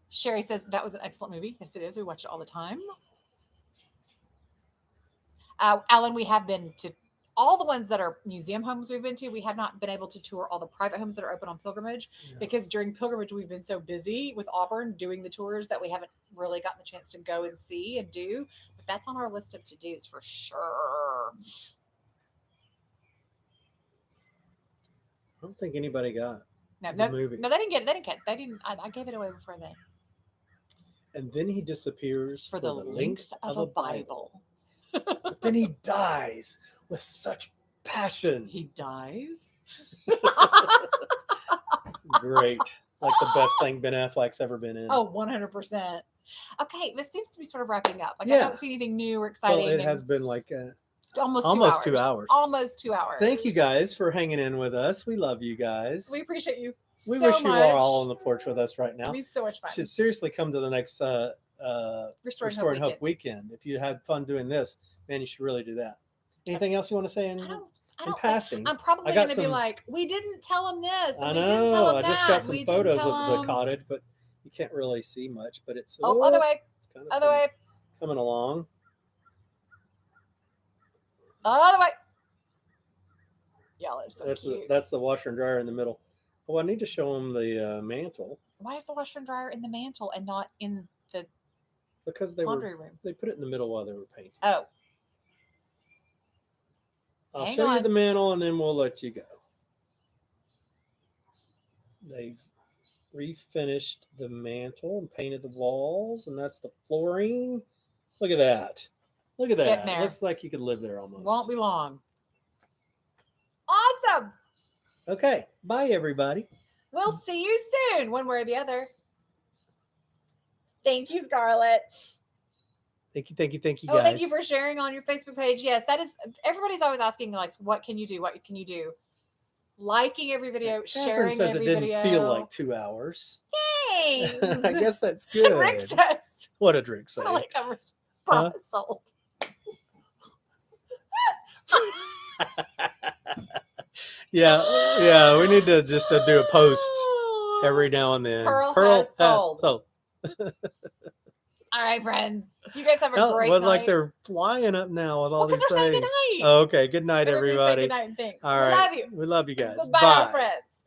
Sherry says that was an excellent movie. Yes, it is. We watch it all the time. Alan, we have been to all the ones that are museum homes we've been to. We have not been able to tour all the private homes that are open on pilgrimage because during pilgrimage we've been so busy with Auburn doing the tours that we haven't really gotten the chance to go and see and do. But that's on our list of to-dos for sure. I don't think anybody got the movie. No, they didn't get it. They didn't get it. They didn't. I gave it away before they. And then he disappears for the length of a Bible. But then he dies with such passion. He dies? Great. Like the best thing Ben Affleck's ever been in. Oh, 100%. Okay, this seems to be sort of wrapping up. Like I don't see anything new or exciting. Well, it has been like almost 2 hours. Almost 2 hours. Thank you guys for hanging in with us. We love you guys. We appreciate you. We so wish you much. were all on the porch with us right now. It'd be so much fun. Should seriously come to the next Restoring Hope weekend. If you had fun doing this, man, you should really do that. Anything else you want to say in passing? I'm probably going to be like, we didn't tell them this. I we didn't tell know. them I just that. got some we photos didn't of tell the cottage, but you can't really see much. But it's other way. It's kind of Other way. coming along. Other way. Yeah, it's so cute. That's the washer and dryer in the middle. Oh, I need to show them the mantle. Why is the washer and dryer in the mantle and not in the because laundry room? They put it in the middle while they were painting. Oh. I'll show you the mantle and then we'll let you go. They've refinished the mantle and painted the walls, and that's the flooring. Look at that. Look at that. It looks like you could live there almost. Won't be long. Awesome. Okay. Bye, everybody. We'll see you soon, one way or the other. Thank you, Scarlett. Thank you, guys. Oh, thank you for sharing on your Facebook page. Yes, that is. Everybody's always asking, like, what can you do? What can you do? Liking every video, sharing says every it didn't video. feel like 2 hours. Thanks. I guess that's good. Rick says. What did Rick say? Like covers promise sold. Yeah. We need to just do a post every now and then. Pearl has sold. All right, friends. You guys have a great night. night. Like they're flying up now with all these they're saying things. good night. Oh, okay. Good night, everybody. Good night and thanks. All right. We love you. We love you guys. Bye, Bye. friends.